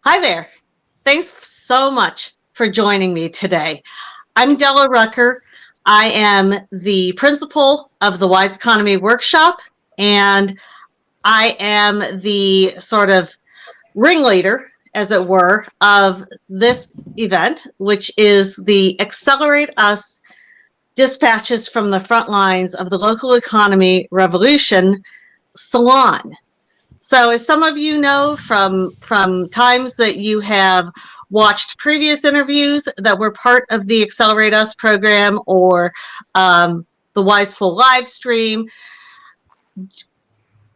Hi there. Thanks so much for joining me today. I'm Della Rucker. I am the principal of the Wise Economy Workshop, and I am the sort of ringleader, as it were, of this event, which is the Accelerate Us Dispatches from the Front Lines of the Local Economy Revolution, Salon. So as some of you know from times that you have watched previous interviews that were part of the Accelerate Us program or the Wiseful live stream,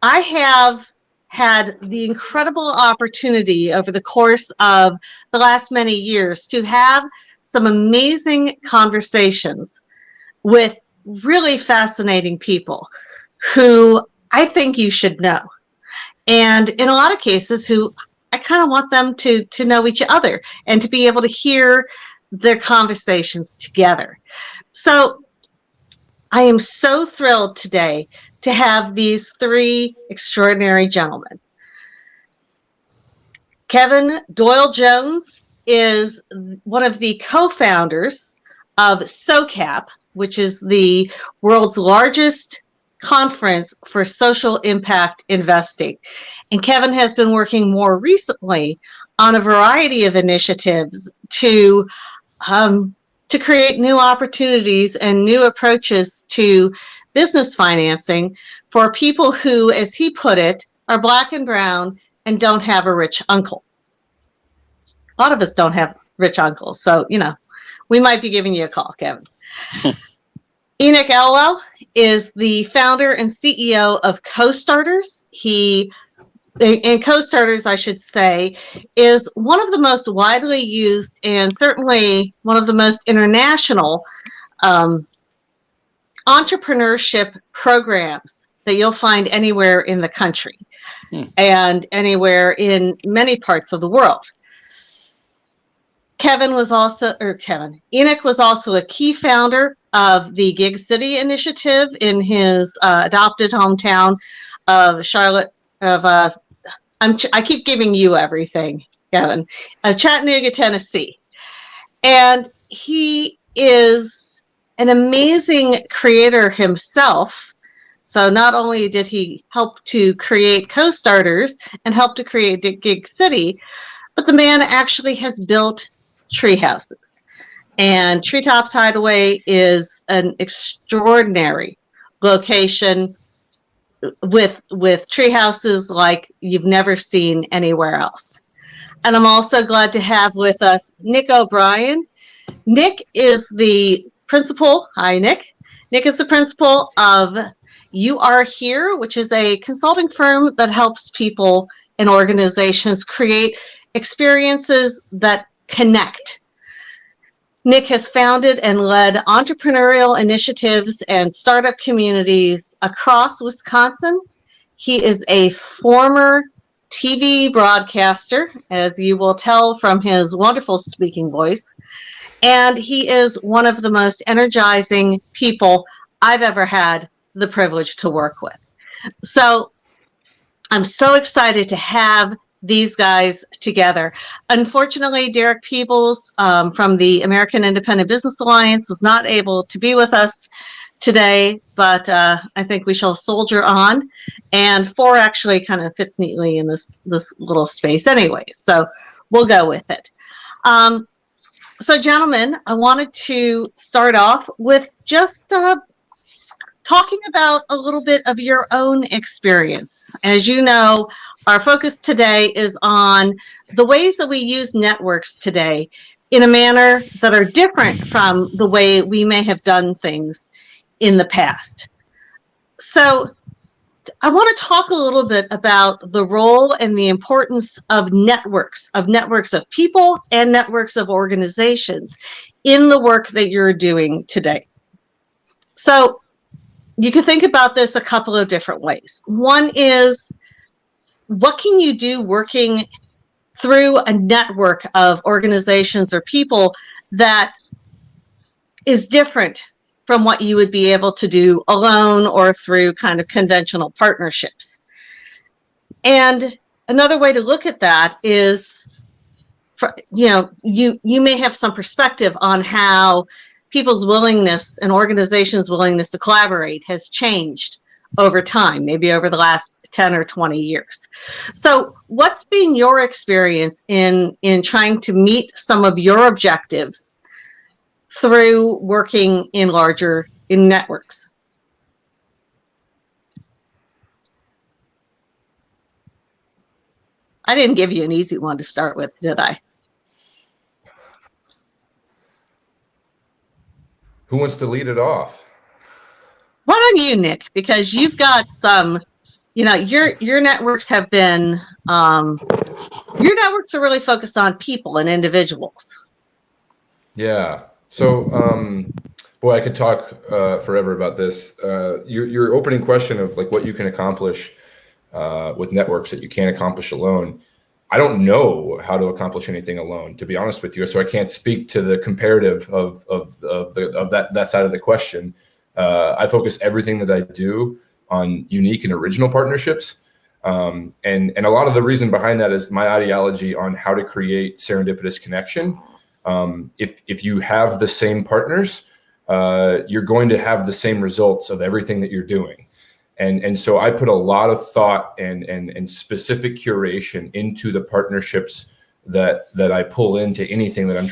I have had the incredible opportunity over the course of the last many years to have some amazing conversations with really fascinating people who I think you should know. And in a lot of cases, who I kind of want them to know each other and to be able to hear their conversations together. So I am so thrilled today to have these three extraordinary gentlemen. Kevin Doyle-Jones is one of the co-founders of SOCAP, which is the world's largest conference for social impact investing. And Kevin has been working more recently on a variety of initiatives to create new opportunities and new approaches to business financing for people who, as he put it, are Black and brown and don't have a rich uncle. A lot of us don't have rich uncles, so, we might be giving you a call, Kevin. Enoch Elwell is the founder and CEO of Co-Starters. And Co-Starters, I should say, is one of the most widely used and certainly one of the most international entrepreneurship programs that you'll find anywhere in the country and anywhere in many parts of the world. Enoch was also a key founder of the Gig City initiative in his adopted hometown of Charlotte. I keep giving you everything, Kevin. Chattanooga, Tennessee, and he is an amazing creator himself. So not only did he help to create Co-Starters and help to create Gig City, but the man actually has built tree houses. And Treetops Hideaway is an extraordinary location with tree houses like you've never seen anywhere else. And I'm also glad to have with us Nick O'Brien. Nick is the principal. Hi, Nick. Nick is the principal of You Are Here, which is a consulting firm that helps people and organizations create experiences that connect. Nick has founded and led entrepreneurial initiatives and startup communities across Wisconsin. He is a former TV broadcaster, as you will tell from his wonderful speaking voice, and he is one of the most energizing people I've ever had the privilege to work with. So I'm so excited to have these guys together. Unfortunately, Derek Peebles from the American Independent Business Alliance was not able to be with us today, but I think we shall soldier on. And 4 actually kind of fits neatly in this little space anyway, so we'll go with it. So gentlemen, I wanted to start off with just talking about a little bit of your own experience. As you know, our focus today is on the ways that we use networks today in a manner that are different from the way we may have done things in the past. So I want to talk a little bit about the role and the importance of networks of people and networks of organizations in the work that you're doing today. So you can think about this a couple of different ways. One is, what can you do working through a network of organizations or people that is different from what you would be able to do alone or through kind of conventional partnerships? And another way to look at that is, you may have some perspective on how people's willingness and organizations' willingness to collaborate has changed over time, maybe over the last 10 or 20 years. So what's been your experience in trying to meet some of your objectives through working in networks? I didn't give you an easy one to start with, did I? Who wants to lead it off? Why don't you, Nick? Because you've got some, your networks have been, your networks are really focused on people and individuals. Yeah. So, boy, I could talk forever about this. Your opening question of like what you can accomplish with networks that you can't accomplish alone. I don't know how to accomplish anything alone, to be honest with you. So I can't speak to the comparative of that side of the question. I focus everything that I do on unique and original partnerships. And a lot of the reason behind that is my ideology on how to create serendipitous connection. If you have the same partners, you're going to have the same results of everything that you're doing. And so I put a lot of thought and specific curation into the partnerships that I pull into anything that I'm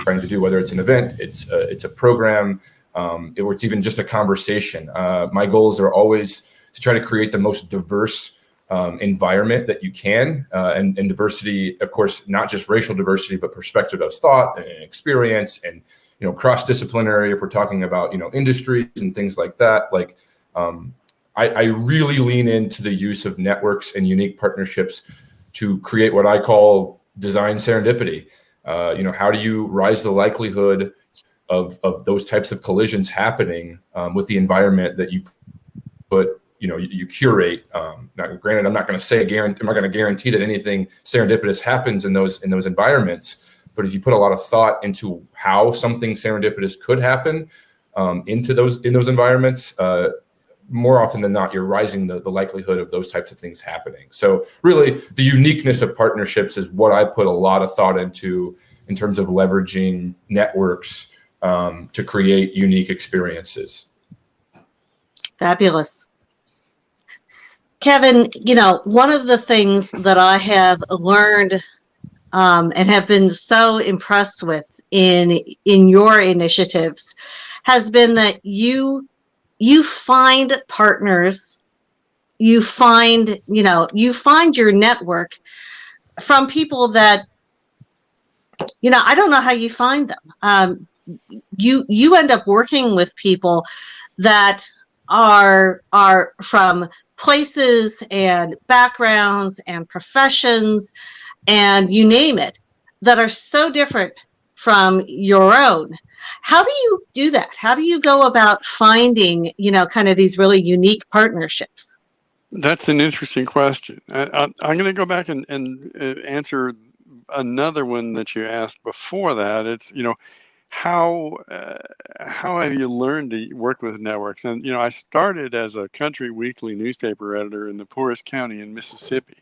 trying to do, whether it's an event, it's a program, or it's even just a conversation. My goals are always to try to create the most diverse environment that you can, and diversity, of course, not just racial diversity, but perspective of thought and experience, and cross-disciplinary. If we're talking about industries and things like that, like I really lean into the use of networks and unique partnerships to create what I call design serendipity. How do you rise the likelihood of those types of collisions happening with the environment that you put, you curate. Now, granted, I'm not going to guarantee that anything serendipitous happens in those environments. But if you put a lot of thought into how something serendipitous could happen in those environments, more often than not, you're rising the likelihood of those types of things happening. So really, the uniqueness of partnerships is what I put a lot of thought into in terms of leveraging networks to create unique experiences. Fabulous. Kevin, one of the things that I have learned and have been so impressed with in your initiatives has been that you find partners, you find your network from people that, I don't know how you find them. You end up working with people that are from places and backgrounds and professions and you name it, that are so different from your own. How do you do that? How do you go about finding, kind of these really unique partnerships? That's an interesting question. I'm going to go back and answer another one that you asked before that. It's, how have you learned to work with networks? And, I started as a country weekly newspaper editor in the poorest county in Mississippi.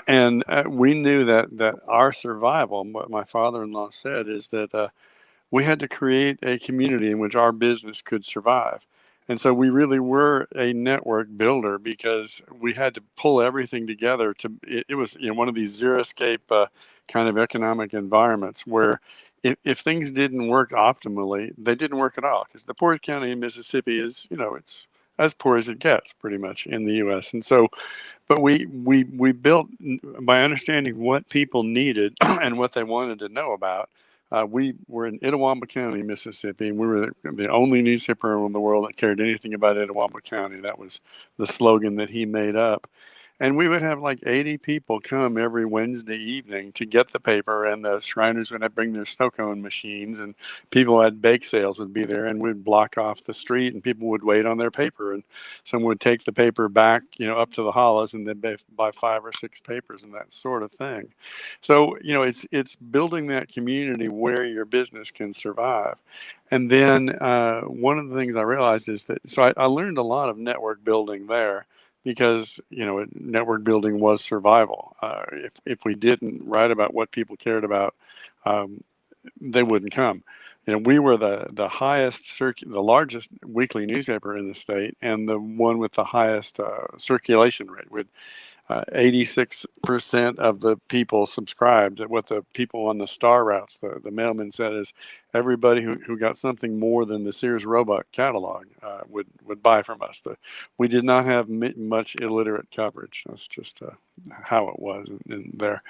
And we knew that our survival, what my father-in-law said, is that we had to create a community in which our business could survive. And so we really were a network builder because we had to pull everything together. It was one of these zero escape kind of economic environments where if things didn't work optimally, they didn't work at all. Because the poorest county in Mississippi is, it's as poor as it gets pretty much in the U.S. And so, but we built by understanding what people needed and what they wanted to know about. We were in Itawamba County, Mississippi, and we were the only newspaper in the world that cared anything about Itawamba County. That was the slogan that he made up. And we would have like 80 people come every Wednesday evening to get the paper, and the Shriners would bring their snow cone machines, and people who had bake sales would be there, and we'd block off the street, and people would wait on their paper, and someone would take the paper back, up to the hollows, and then buy 5 or 6 papers and that sort of thing. So, it's building that community where your business can survive. And then one of the things I realized is that, so I learned a lot of network building there. because network building was survival. If we didn't write about what people cared about, they wouldn't come. We were the largest weekly newspaper in the state, and the one with the highest circulation rate. With 86% of the people subscribed. What the people on the star routes, the mailman said, is everybody who got something more than the Sears Roebuck catalog would buy from us. We did not have much illiterate coverage. That's just how it was in there.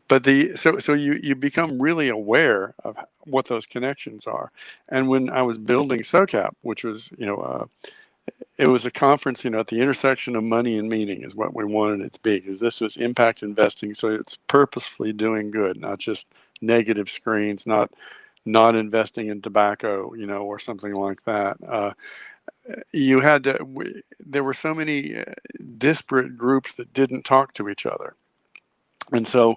But so you become really aware of what those connections are. And when I was building SOCAP, which was it was a conference, at the intersection of money and meaning is what we wanted it to be, because this was impact investing. So it's purposefully doing good, not just negative screens, not investing in tobacco, or something like that. There were so many disparate groups that didn't talk to each other. And so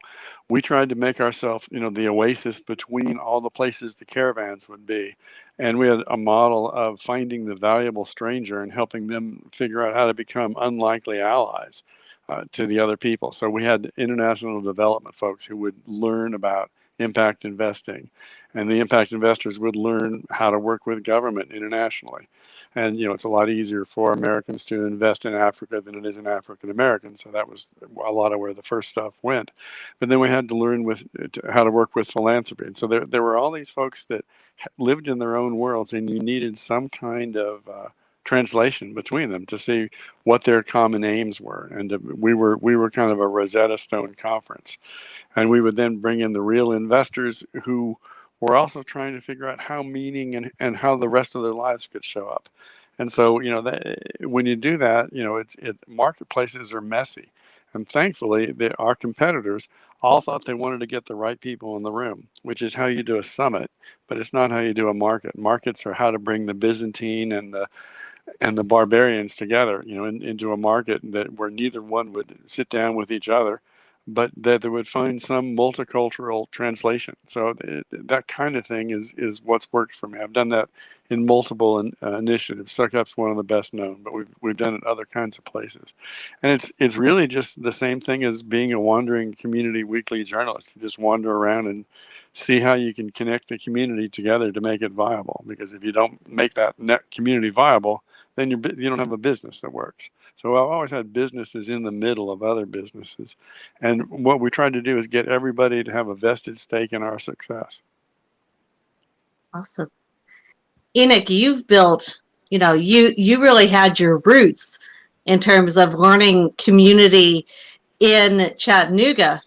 we tried to make ourselves, the oasis between all the places the caravans would be. And we had a model of finding the valuable stranger and helping them figure out how to become unlikely allies to the other people. So we had international development folks who would learn about impact investing, and the impact investors would learn how to work with government internationally. And it's a lot easier for Americans to invest in Africa than it is in African Americans. So that was a lot of where the first stuff went. But then we had to learn how to work with philanthropy. And so there were all these folks that lived in their own worlds, and you needed some kind of translation between them to see what their common aims were. And we were kind of a Rosetta Stone conference. And we would then bring in the real investors who were also trying to figure out how meaning and how the rest of their lives could show up. And so, when you do that, marketplaces are messy. And thankfully, our competitors all thought they wanted to get the right people in the room, which is how you do a summit, but it's not how you do a market. Markets are how to bring the Byzantine and the barbarians together, into a market where neither one would sit down with each other, but that they would find some multicultural translation. So that kind of thing is what's worked for me. I've done that in multiple initiatives. SUCAP's one of the best known, but we've done it other kinds of places. And it's really just the same thing as being a wandering community weekly journalist. You just wander around and see how you can connect the community together to make it viable. Because if you don't make that community viable, then you don't have a business that works. So I've always had businesses in the middle of other businesses. And what we tried to do is get everybody to have a vested stake in our success. Awesome. Enoch, you've built, you really had your roots in terms of learning community in Chattanooga.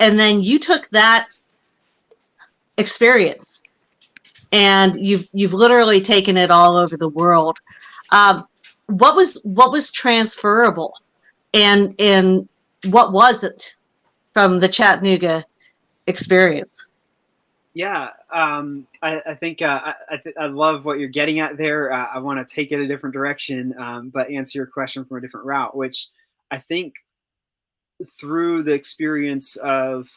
And then you took that experience and you've literally taken it all over the world. What was transferable and what wasn't from the Chattanooga experience? Yeah, I think I love what you're getting at there. I want to take it a different direction, but answer your question from a different route, which I think through the experience of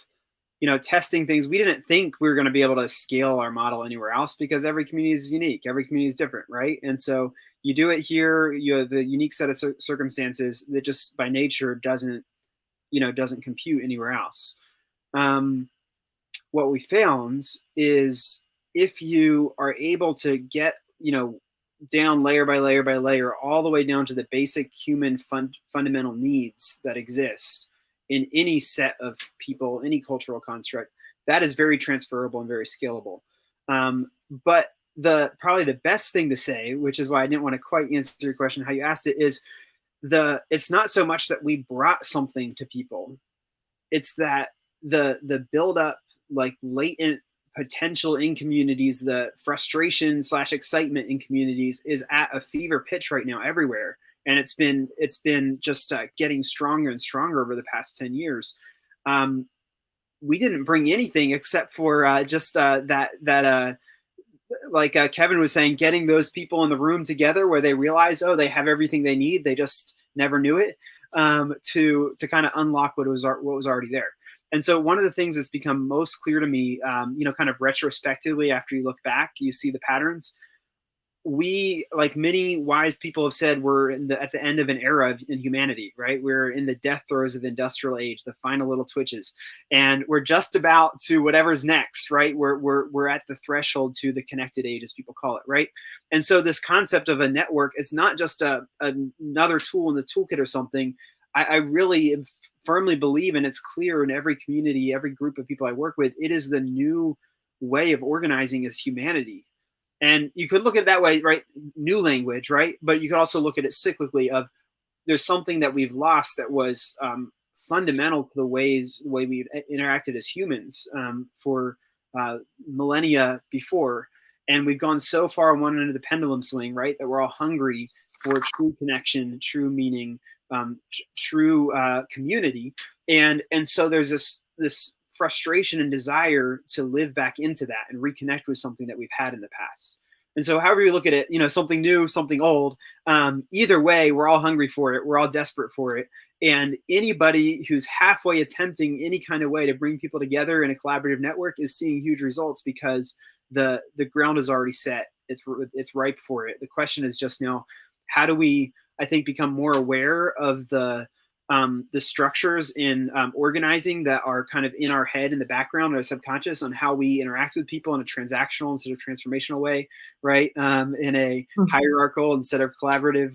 testing things, we didn't think we were going to be able to scale our model anywhere else because every community is unique. Every community is different, right? And so you do it here, you have the unique set of circumstances that just by nature doesn't compute anywhere else. What we found is if you are able to get, down layer by layer by layer, all the way down to the basic human fundamental needs that exist in any set of people, any cultural construct, that is very transferable and very scalable. But probably the best thing to say, which is why I didn't want to quite answer your question how you asked it, is it's not so much that we brought something to people. It's that the build up, like latent potential in communities, the frustration / excitement in communities is at a fever pitch right now everywhere. And it's been just getting stronger and stronger over the past 10 years. We didn't bring anything except for like Kevin was saying, getting those people in the room together where they realize, oh, they have everything they need. They just never knew it, to kind of unlock what was already there. And so one of the things that's become most clear to me, kind of retrospectively, after you look back, you see the patterns. we, like many wise people have said, we're at the end of an era in humanity, right? We're in the death throes of the industrial age, the final little twitches, and we're just about to whatever's next, right? We're at the threshold to the connected age, as people call it, right? And so this concept of a network, it's not just another tool in the toolkit or something. I really firmly believe, and it's clear in every community, every group of people I work with, it is the new way of organizing as humanity. And you could look at it that way, right? New language, right? But you could also look at it cyclically of there's something that we've lost that was fundamental to the way we've interacted as humans for millennia before. And we've gone so far on one end of the pendulum swing, right? That we're all hungry for true connection, true meaning, true community. And so there's this frustration and desire to live back into that and reconnect with something that we've had in the past. And so however you look at it, something new, something old, either way, we're all hungry for it. We're all desperate for it. And anybody who's halfway attempting any kind of way to bring people together in a collaborative network is seeing huge results because the ground is already set. It's ripe for it. The question is just now, how do we, I think, become more aware of the structures in organizing that are kind of in our head, in the background, or subconscious, on how we interact with people in a transactional instead of transformational way, right? In a hierarchical instead of collaborative,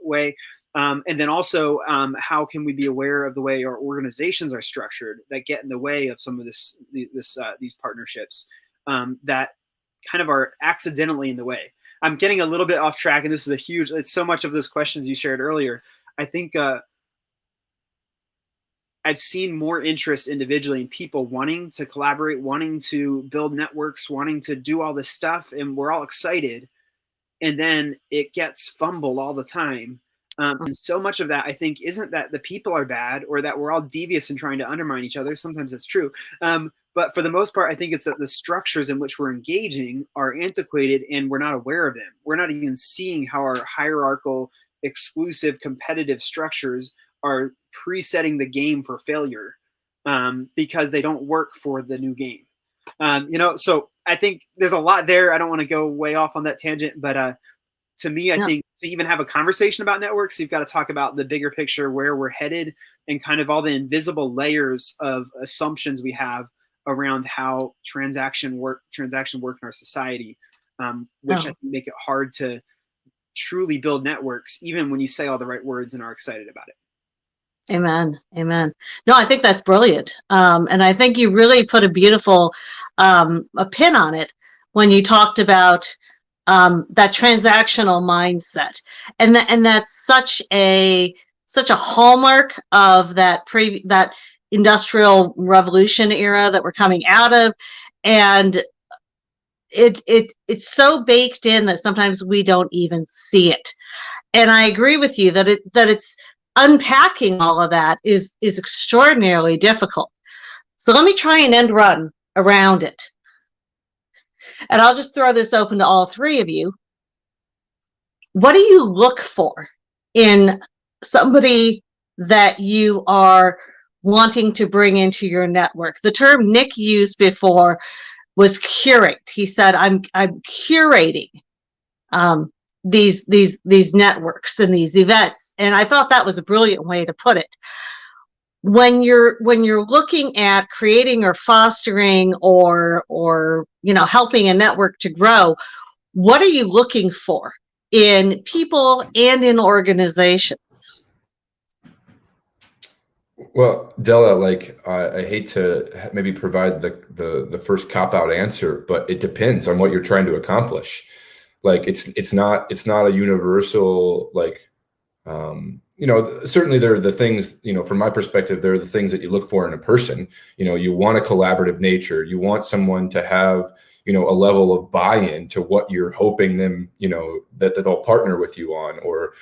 way. And then also, how can we be aware of the way our organizations are structured that get in the way of some of these partnerships that kind of are accidentally in the way. I'm getting a little bit off track, and this is it's so much of those questions you shared earlier. I think I've seen more interest individually in people wanting to collaborate, wanting to build networks, wanting to do all this stuff, and we're all excited. And then it gets fumbled all the time. And so much of that, I think, isn't that the people are bad or that we're all devious and trying to undermine each other. Sometimes that's true. But for the most part, I think it's that the structures in which we're engaging are antiquated and we're not aware of them. We're not even seeing how our hierarchical, exclusive, competitive structures are presetting the game for failure because they don't work for the new game. So I think there's a lot there. I don't want to go way off on that tangent, but to me, I think to even have a conversation about networks, you've got to talk about the bigger picture, where we're headed, and kind of all the invisible layers of assumptions we have around how transaction work in our society, which I think make it hard to truly build networks, even when you say all the right words and are excited about it. Amen. Amen. No, I think that's brilliant. And I think you really put a beautiful a pin on it when you talked about that transactional mindset. And that's such a hallmark of that industrial revolution era that we're coming out of. And it's so baked in that sometimes we don't even see it. And I agree with you that it's unpacking all of that is extraordinarily difficult. So let me try and end run around it. And I'll just throw this open to all three of you. What do you look for in somebody that you are wanting to bring into your network? The term Nick used before was curate. He said, I'm curating these networks and these events. And I thought that was a brilliant way to put it. When you're looking at creating or fostering or helping a network to grow, what are you looking for in people and in organizations? Well, Della, I hate to maybe provide the first cop-out answer, but it depends on what you're trying to accomplish. It's not a universal, certainly there are the things, from my perspective, there are the things that you look for in a person. You want a collaborative nature. You want someone to have, a level of buy-in to what you're hoping them, that they'll partner with you on, or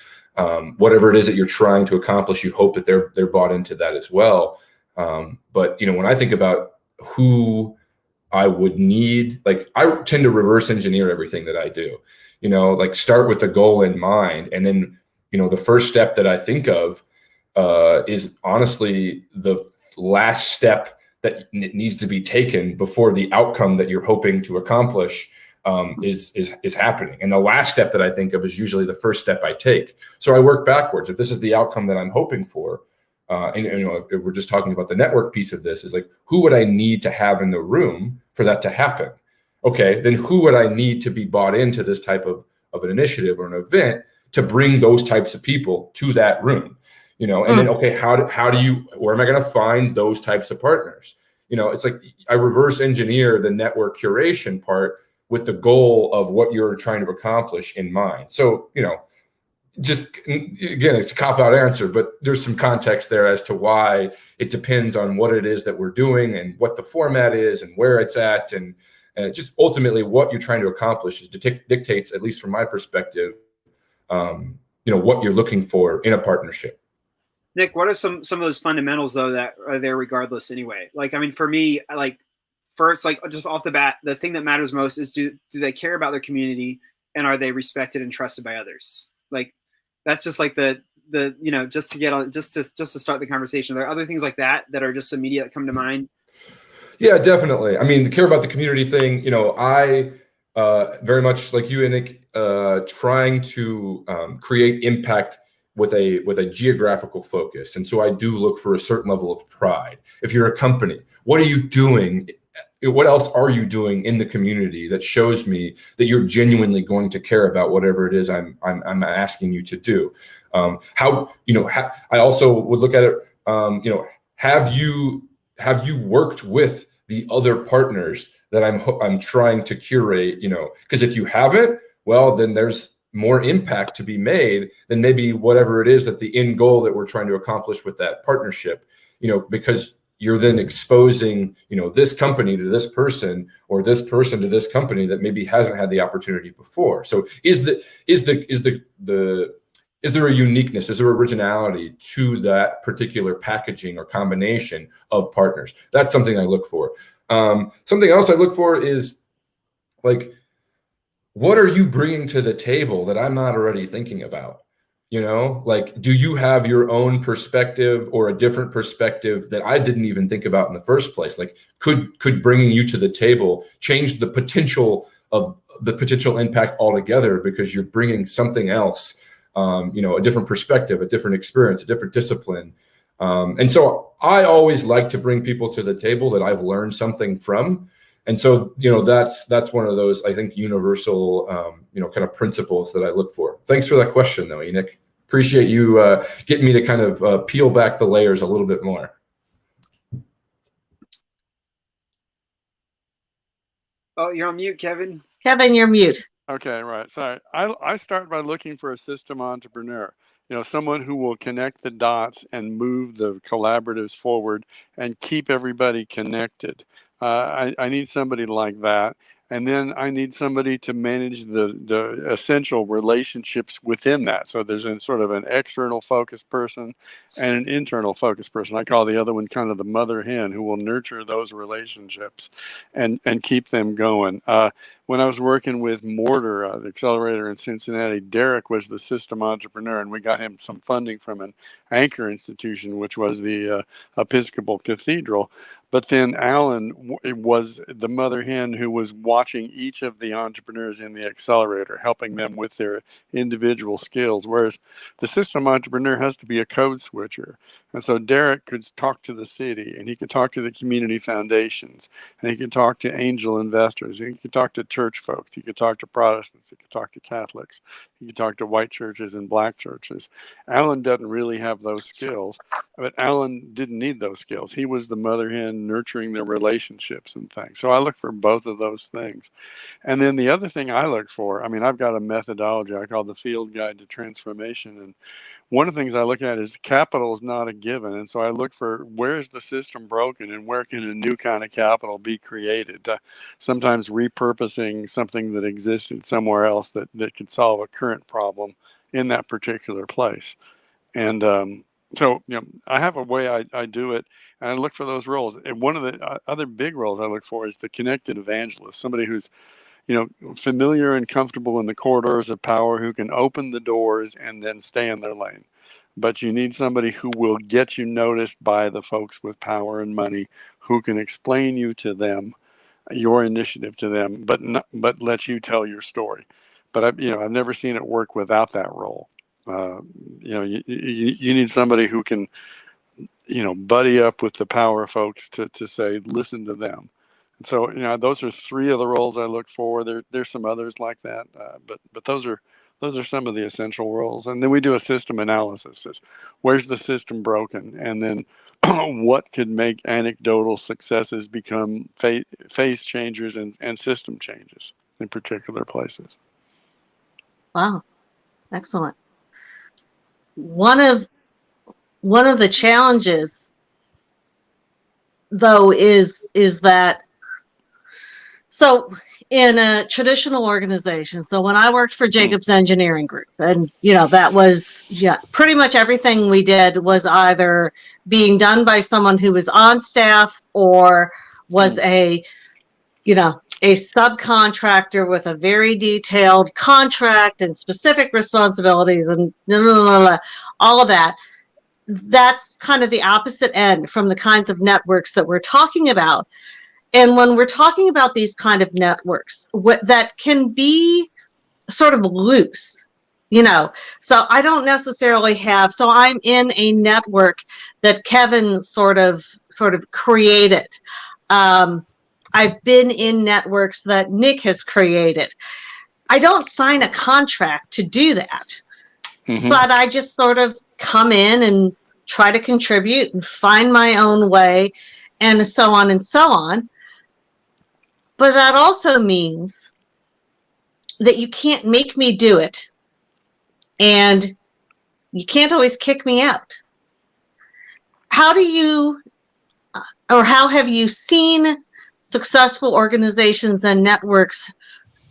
whatever it is that you're trying to accomplish. You hope that they're bought into that as well. But, when I think about who I would need, I tend to reverse engineer everything that I do, start with the goal in mind. And then, the first step that I think of is honestly the last step that needs to be taken before the outcome that you're hoping to accomplish is happening. And the last step that I think of is usually the first step I take. So I work backwards. If this is the outcome that I'm hoping for, and if we're just talking about the network piece of this, is like, who would I need to have in the room for that to happen? Okay, then who would I need to be bought into this type of an initiative or an event to bring those types of people to that room? And then, okay, where am I going to find those types of partners? It's like I reverse engineer the network curation part with the goal of what you're trying to accomplish in mind. So, just again, it's a cop-out answer, but there's some context there as to why it depends on what it is that we're doing and what the format is and where it's at, and just ultimately what you're trying to accomplish is dictates, at least from my perspective, what you're looking for in a partnership. Nick, what are some of those fundamentals though that are there regardless anyway? Like, I mean, for me, first, just off the bat, the thing that matters most is do they care about their community, and are they respected and trusted by others? Like, that's just like the just to get on, just to start the conversation. Are there other things like that are just immediate that come to mind? Yeah, definitely. I mean, the care about the community thing, I very much like you, Nick, trying to create impact with a geographical focus. And so I do look for a certain level of pride. If you're a company, what are you doing? What else are you doing in the community that shows me that you're genuinely going to care about whatever it is I'm asking you to do? I also would look at it. Have you worked with the other partners that I'm trying to curate? Because if you haven't, well, then there's more impact to be made than maybe whatever it is that the end goal that we're trying to accomplish with that partnership. Because you're then exposing, this company to this person, or this person to this company that maybe hasn't had the opportunity before. So is there a uniqueness? Is there originality to that particular packaging or combination of partners? That's something I look for. Something else I look for is like, what are you bringing to the table that I'm not already thinking about? Like, do you have your own perspective or a different perspective that I didn't even think about in the first place? Like, could bringing you to the table change the potential impact altogether, because you're bringing something else, a different perspective, a different experience, a different discipline. And so I always like to bring people to the table that I've learned something from. And so, that's one of those, I think, universal, kind of principles that I look for. Thanks for that question, though, Enoch. Appreciate you getting me to kind of peel back the layers a little bit more. Oh, you're on mute, Kevin. Kevin, you're mute. Okay, right. Sorry. I start by looking for a system entrepreneur. Someone who will connect the dots and move the collaboratives forward and keep everybody connected. I need somebody like that. And then I need somebody to manage the essential relationships within that. So there's sort of an external focused person and an internal focused person. I call the other one kind of the mother hen, who will nurture those relationships and keep them going. When I was working with Mortar, the accelerator in Cincinnati, Derek was the system entrepreneur, and we got him some funding from an anchor institution, which was the Episcopal Cathedral. But then Alan was the mother hen who was watching each of the entrepreneurs in the accelerator, helping them with their individual skills, whereas the system entrepreneur has to be a code switcher. And so Derek could talk to the city, and he could talk to the community foundations, and he could talk to angel investors, and he could talk to church folks, he could talk to Protestants, he could talk to Catholics, he could talk to white churches and black churches. Alan doesn't really have those skills, but Alan didn't need those skills. He was the mother hen nurturing their relationships and things. So I look for both of those things. And then the other thing I look for, I've got a methodology I call the Field Guide to Transformation. And one of the things I look at is capital is not a given. And so I look for, where is the system broken and where can a new kind of capital be created? Sometimes repurposing something that existed somewhere else that could solve a current problem in that particular place. And so, I have a way I do it, and I look for those roles. And one of the other big roles I look for is the connected evangelist, somebody who's, familiar and comfortable in the corridors of power, who can open the doors and then stay in their lane. But you need somebody who will get you noticed by the folks with power and money, who can explain you to them, your initiative to them, but let you tell your story. But I've never seen it work without that role. You need somebody who can, buddy up with the power folks to say, listen to them. And so, those are three of the roles I look for. There's some others like that, but those are some of the essential roles. And then we do a system analysis. Where's the system broken? And then what could make anecdotal successes become phase changers and system changes in particular places. Wow, excellent. One of the challenges, though, is that, so in a traditional organization, so when I worked for Jacobs Engineering Group, and that was pretty much everything we did was either being done by someone who was on staff or was a subcontractor with a very detailed contract and specific responsibilities and all of that. That's kind of the opposite end from the kinds of networks that we're talking about. And when we're talking about these kind of networks, that can be sort of loose, so I don't necessarily have, so I'm in a network that Kevin sort of created. I've been in networks that Nick has created. I don't sign a contract to do that, but I just sort of come in and try to contribute and find my own way and so on and so on. But that also means that you can't make me do it, and you can't always kick me out. How have you seen successful organizations and networks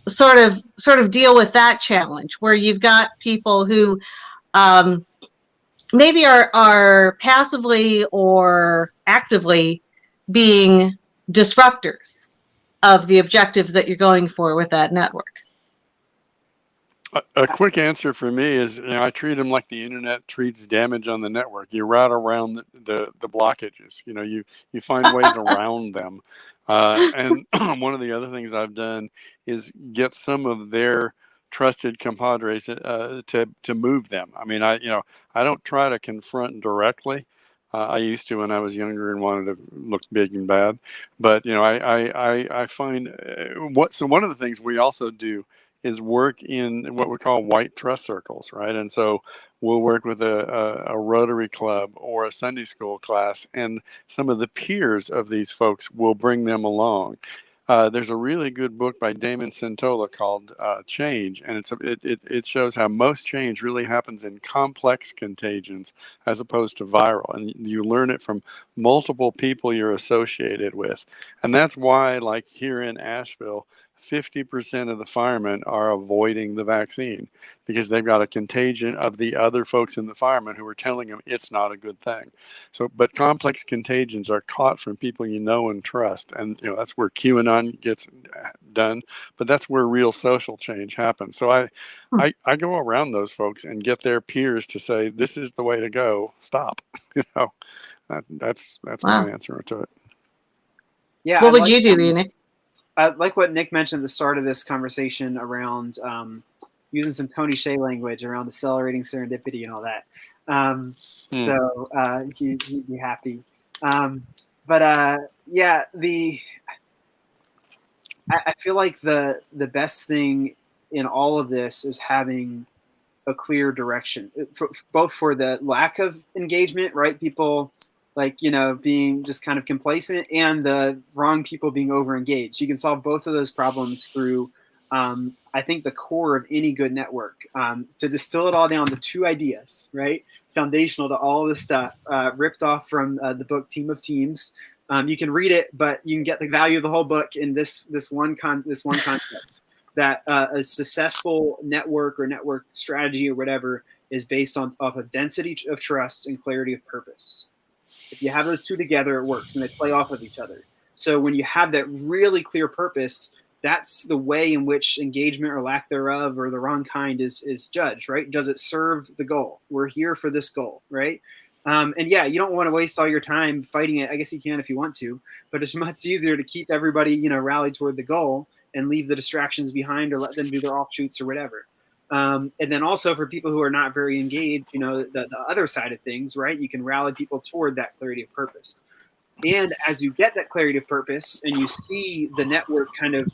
sort of deal with that challenge, where you've got people who maybe are passively or actively being disruptors of the objectives that you're going for with that network? A quick answer for me is, I treat them like the internet treats damage on the network. You route around the blockages. You find ways around them. And one of the other things I've done is get some of their trusted compadres to move them. I mean, I don't try to confront directly. I used to when I was younger and wanted to look big and bad. But I find so one of the things we also do is work in what we call white trust circles, right? And so we'll work with a Rotary Club or a Sunday school class, and some of the peers of these folks will bring them along. There's a really good book by Damon Centola called Change, and it shows how most change really happens in complex contagions as opposed to viral, and you learn it from multiple people you're associated with. And that's why, like here in Asheville, 50% of the firemen are avoiding the vaccine because they've got a contagion of the other folks in the firemen who are telling them it's not a good thing. So, but complex contagions are caught from people you know and trust. And, that's where QAnon gets done, but that's where real social change happens. So I go around those folks and get their peers to say, this is the way to go. Stop. That's my answer to it. Yeah. What would you do, Enoch? I like what Nick mentioned at the start of this conversation around using some Tony Hsieh language around accelerating serendipity and all that. So he'd be happy. I feel like the best thing in all of this is having a clear direction, both for the lack of engagement, right? People being just kind of complacent, and the wrong people being over-engaged. You can solve both of those problems through, I think, the core of any good network. To distill it all down to two ideas, right? Foundational to all this stuff, ripped off from the book Team of Teams. You can read it, but you can get the value of the whole book in this one concept. That a successful network or network strategy or whatever is based off of density of trust and clarity of purpose. If you have those two together, it works, and they play off of each other. So when you have that really clear purpose, that's the way in which engagement or lack thereof or the wrong kind is judged, right? Does it serve the goal? We're here for this goal, right? And yeah, you don't want to waste all your time fighting it. I guess you can if you want to, but it's much easier to keep everybody, you know, rallied toward the goal and leave the distractions behind, or let them do their offshoots or whatever. And then also for people who are not very engaged, you know, the other side of things, right? You can rally people toward that clarity of purpose. And as you get that clarity of purpose and you see the network kind of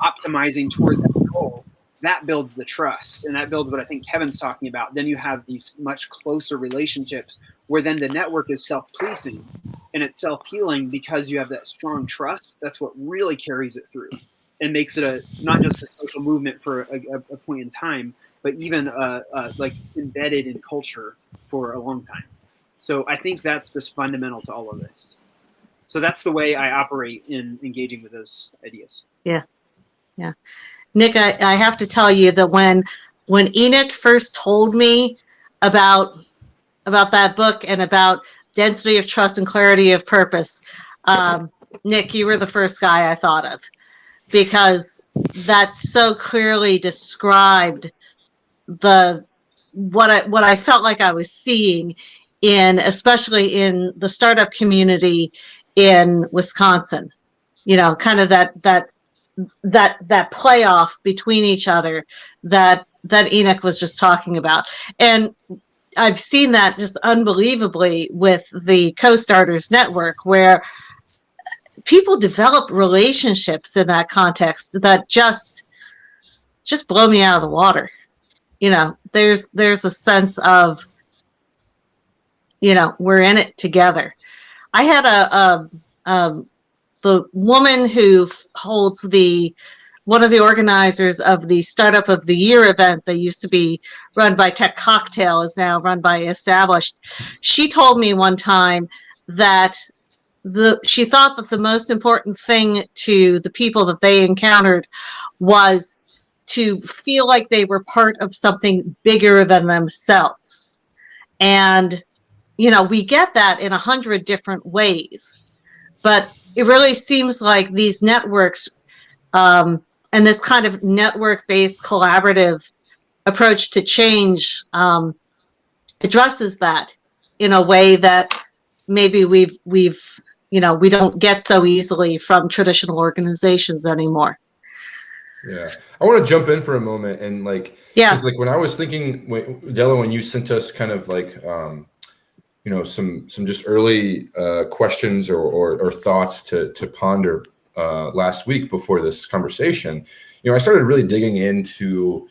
optimizing towards that goal, that builds the trust, and that builds what I think Kevin's talking about. Then you have these much closer relationships where then the network is self-policing and it's self-healing because you have that strong trust. That's what really carries it through and makes it not just a social movement for a point in time, but even like embedded in culture for a long time. So I think that's just fundamental to all of this. So that's the way I operate in engaging with those ideas. Yeah. Nick, I have to tell you that when Enoch first told me about that book and about density of trust and clarity of purpose, Nick, you were the first guy I thought of, because that so clearly described what I felt like I was seeing especially in the startup community in Wisconsin. You know, kind of that playoff between each other that Enoch was just talking about. And I've seen that just unbelievably with the Co-Starters Network, where people develop relationships in that context that just blow me out of the water. You know, there's a sense of, you know, we're in it together. I had the woman who holds one of the organizers of the Startup of the Year event that used to be run by Tech Cocktail is now run by Established. She told me one time that she thought that the most important thing to the people that they encountered was to feel like they were part of something bigger than themselves. And, you know, we get that in 100 different ways, but it really seems like these networks, and this kind of network-based collaborative approach to change addresses that in a way that maybe we've you know, we don't get so easily from traditional organizations anymore. Yeah, I want to jump in for a moment and because when I was thinking, Della, when you sent us kind of you know, some just early questions or thoughts to ponder last week before this conversation, you know, I started really digging into,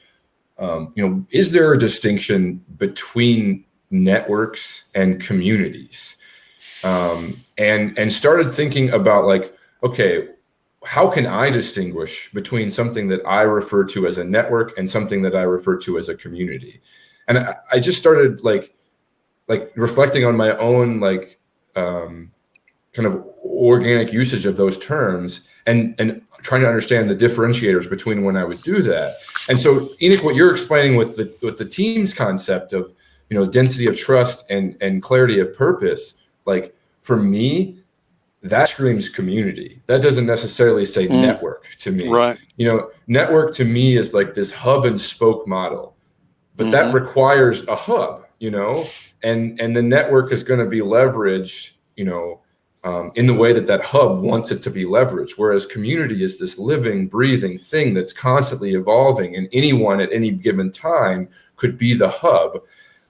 you know, is there a distinction between networks and communities? And started thinking about okay, how can I distinguish between something that I refer to as a network and something that I refer to as a community? And I just started reflecting on my own kind of organic usage of those terms and trying to understand the differentiators between when I would do that. And so, Enoch, what you're explaining with the team's concept of, you know, density of trust and clarity of purpose, for me, that screams community. That doesn't necessarily say network to me. Right. You know, network to me is like this hub and spoke model, but that requires a hub, you know, and the network is going to be leveraged, you know, in the way that hub wants it to be leveraged. Whereas community is this living, breathing thing that's constantly evolving, and anyone at any given time could be the hub.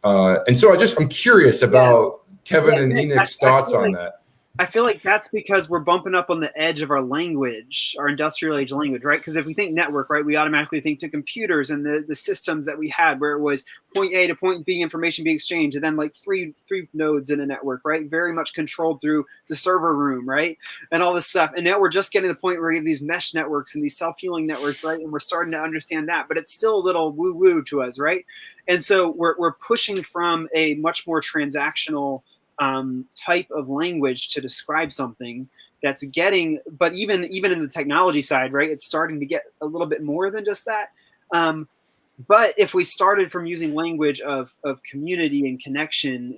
And so I'm curious about Kevin and Enoch's thoughts on that. I feel like that's because we're bumping up on the edge of our language, our industrial age language, right? Because if we think network, right, we automatically think to computers and the systems that we had where it was point A to point B, information being exchanged, and then like three nodes in a network, right? Very much controlled through the server room, right? And all this stuff. And now we're just getting to the point where we have these mesh networks and these self-healing networks, right? And we're starting to understand that, but it's still a little woo-woo to us, right? And so we're pushing from a much more transactional type of language to describe something that's getting, but even in the technology side, right, it's starting to get a little bit more than just that. But if we started from using language of community and connection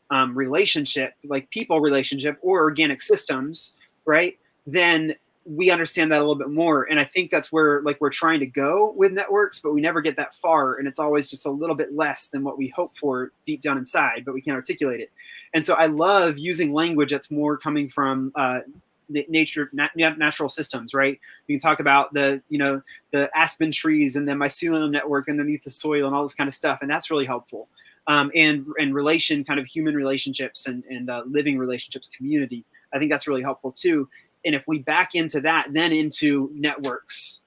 and relationship, like people relationship or organic systems, right, then we understand that a little bit more. And I think that's where like we're trying to go with networks, but we never get that far. And it's always just a little bit less than what we hope for deep down inside, but we can't articulate it. And so I love using language that's more coming from natural systems, right? We can talk about the aspen trees and the mycelium network underneath the soil and all this kind of stuff. And that's really helpful. And relation, kind of human relationships and living relationships, community. I think that's really helpful too. And if we back into that, then into networks,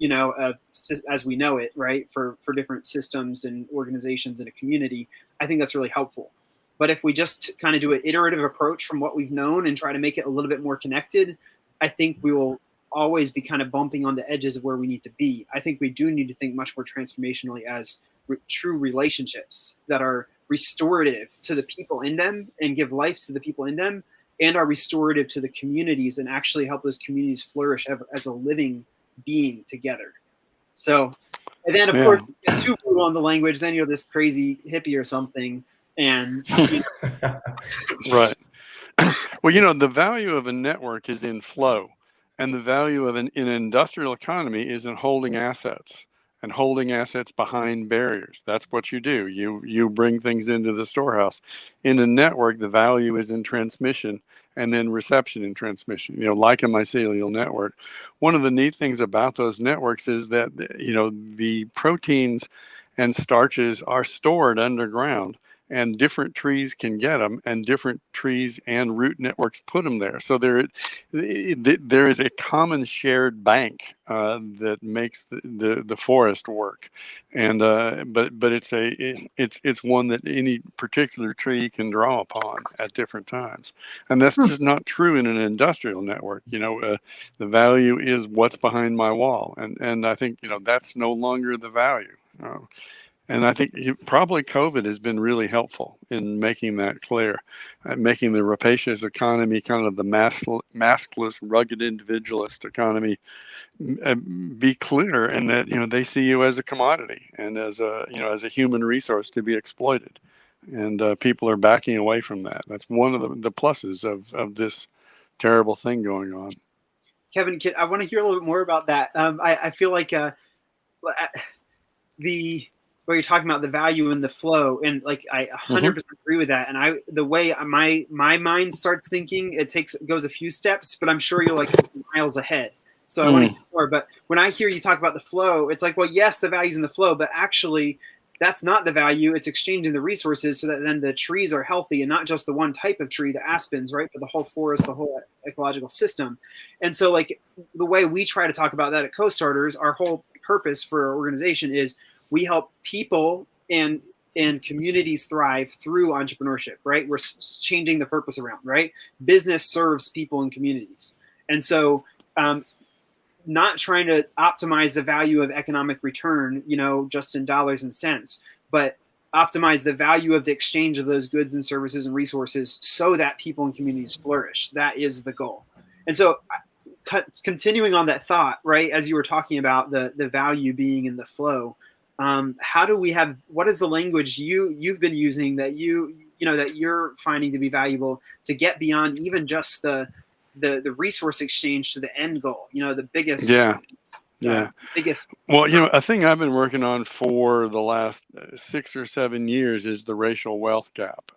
as we know it, right, for different systems and organizations in a community, I think that's really helpful. But if we just kind of do an iterative approach from what we've known and try to make it a little bit more connected, I think we will always be kind of bumping on the edges of where we need to be. I think we do need to think much more transformationally as true relationships that are restorative to the people in them and give life to the people in them, and are restorative to the communities and actually help those communities flourish as a living being together. So, and then of course, get too brutal on the language, then you're this crazy hippie or something. And right. Well, the value of a network is in flow, and the value of an industrial economy is in holding assets and holding assets behind barriers. That's what you do. You bring things into the storehouse. In a network, the value is in transmission and then reception and transmission, like a mycelial network. One of the neat things about those networks is that, the proteins and starches are stored underground, and different trees can get them, and different trees and root networks put them there. So there is a common shared bank that makes the forest work, and but it's one that any particular tree can draw upon at different times, and that's just not true in an industrial network. The value is what's behind my wall, and I think that's no longer the value. And I think probably COVID has been really helpful in making that clear, making the rapacious economy, kind of the maskless, rugged individualist economy, be clear, and that they see you as a commodity and as a human resource to be exploited, and people are backing away from that. That's one of the pluses of this terrible thing going on. Kevin, I want to hear a little bit more about that. I feel like where you're talking about the value and the flow, and like I 100% agree with that. And the way my mind starts thinking, it goes a few steps, but I'm sure you're like miles ahead. So I want to hear more. But when I hear you talk about the flow, it's like, well, yes, the value's in the flow, but actually that's not the value. It's exchanging the resources so that then the trees are healthy, and not just the one type of tree, the aspens, right? But the whole forest, the whole ecological system. And so like the way we try to talk about that at Co-Starters, our whole purpose for our organization is we help people and communities thrive through entrepreneurship, right? We're changing the purpose around, right? Business serves people and communities. And so not trying to optimize the value of economic return, just in dollars and cents, but optimize the value of the exchange of those goods and services and resources so that people and communities flourish. That is the goal. And so continuing on that thought, right, as you were talking about the value being in the flow, what is the language you've been using that that you're finding to be valuable to get beyond even just the resource exchange to the end goal, the biggest biggest. Well, a thing I've been working on for the last 6 or 7 years is the racial wealth gap.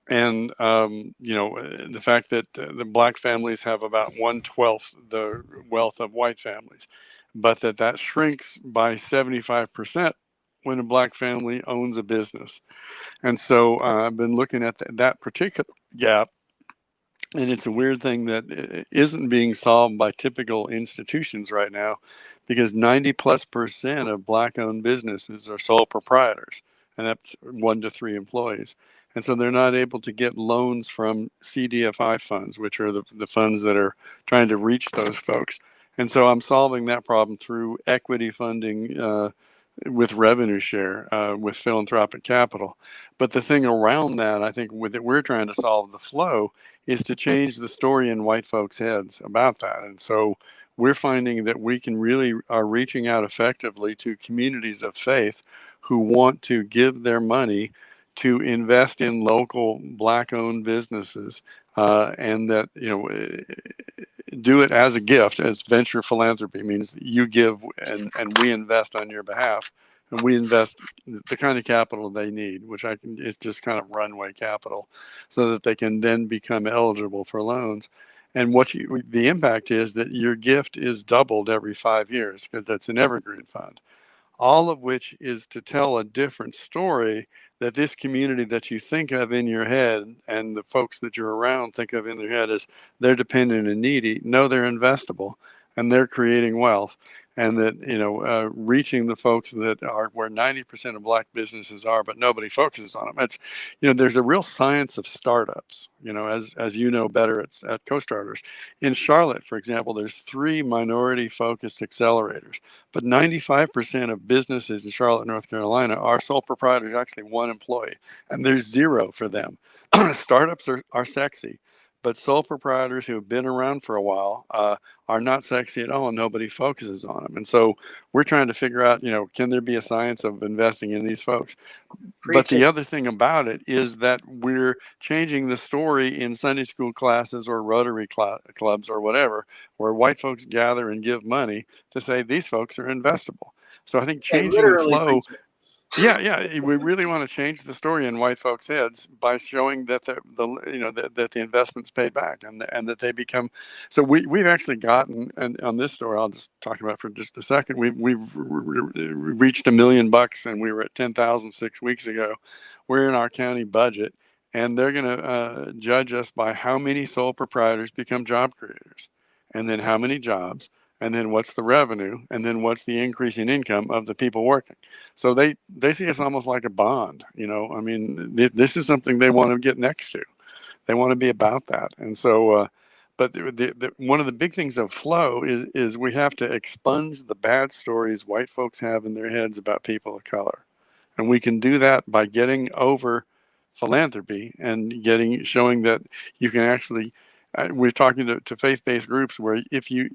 And the fact that the Black families have about 1/12 the wealth of white families, but that shrinks by 75% when a Black family owns a business. And so I've been looking at that particular gap, and it's a weird thing that isn't being solved by typical institutions right now, because 90+% of Black-owned businesses are sole proprietors, and that's 1 to 3 employees. And so they're not able to get loans from CDFI funds, which are the funds that are trying to reach those folks. And so I'm solving that problem through equity funding with revenue share, with philanthropic capital. But the thing around that, I think, we're trying to solve the flow, is to change the story in white folks' heads about that. And so we're finding that we can really are reaching out effectively to communities of faith who want to give their money to invest in local Black-owned businesses, and that do it as a gift, as venture philanthropy means that you give and we invest on your behalf, and we invest the kind of capital they need, which it's just kind of runway capital, so that they can then become eligible for loans. And the impact is that your gift is doubled every 5 years, because that's an evergreen fund. All of which is to tell a different story, that this community that you think of in your head and the folks that you're around think of in their head as they're dependent and needy, no, they're investable and they're creating wealth. And that, reaching the folks that are where 90% of Black businesses are, but nobody focuses on them. It's, there's a real science of startups, as you know better at Co-Starters. In Charlotte, for example, there's 3 minority focused accelerators, but 95% of businesses in Charlotte, North Carolina are sole proprietors, actually 1 employee, and there's 0 for them. Startups are sexy, but sole proprietors who have been around for a while are not sexy at all, and nobody focuses on them. And so we're trying to figure out, can there be a science of investing in these folks? But the other thing about it is that we're changing the story in Sunday school classes or Rotary clubs or whatever, where white folks gather and give money to say these folks are investable. So I think changing the flow. Yeah, we really want to change the story in white folks' heads by showing that that the investment's paid back, and that they become. So we've actually gotten, and on this story, I'll just talk about it for just a second. We've reached $1 million, and we were at 10,000 6 weeks ago. We're in our county budget, and they're going to judge us by how many sole proprietors become job creators, and then how many jobs. And then what's the revenue, and then what's the increase in income of the people working. So they see us almost like a bond. This is something they want to get next to. They want to be about that. And so, but one of the big things of flow is we have to expunge the bad stories white folks have in their heads about people of color. And we can do that by getting over philanthropy and showing that you can actually. We're talking to faith-based groups where if you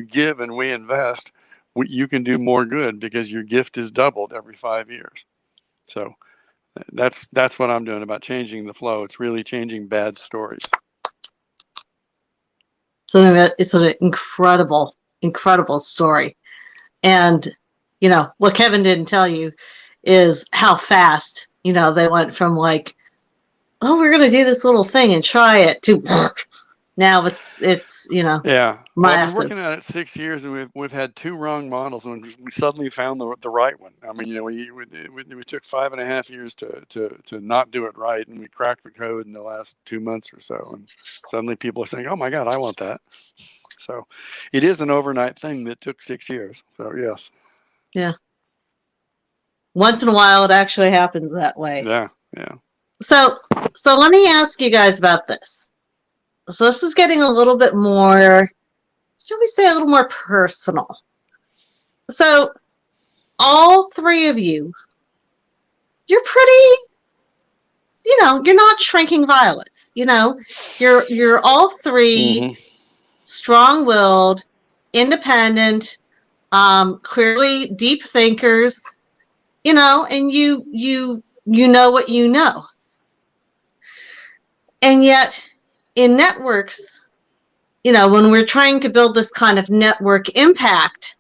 give and we invest, you can do more good because your gift is doubled every 5 years. So that's what I'm doing about changing the flow. It's really changing bad stories. So it's an incredible, incredible story. And, what Kevin didn't tell you is how fast, they went from like, oh, we're going to do this little thing and try it to now it's yeah. massive. Well, I've been working on it 6 years, and we've had 2 wrong models, and we suddenly found the right one. I mean, we took 5.5 years to not do it right, and we cracked the code in the last 2 months or so, and suddenly people are saying, "Oh my God, I want that." So, it is an overnight thing that took 6 years. So yes. Yeah. Once in a while, it actually happens that way. Yeah. So let me ask you guys about this. So this is getting a little bit more, shall we say, a little more personal. So all 3 of you, you're pretty, you're not shrinking violets. You're all 3 strong-willed, independent, clearly deep thinkers. And you know what you know. And yet, in networks, when we're trying to build this kind of network impact,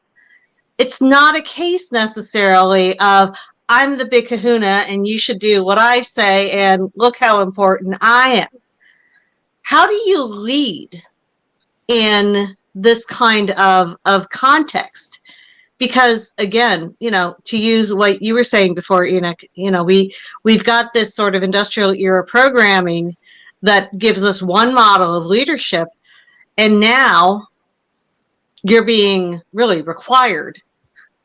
it's not a case necessarily of I'm the big kahuna and you should do what I say and look how important I am. How do you lead in this kind of context? Because again, to use what you were saying before, Enoch, we've got this sort of industrial era programming that gives us one model of leadership, and now you're being really required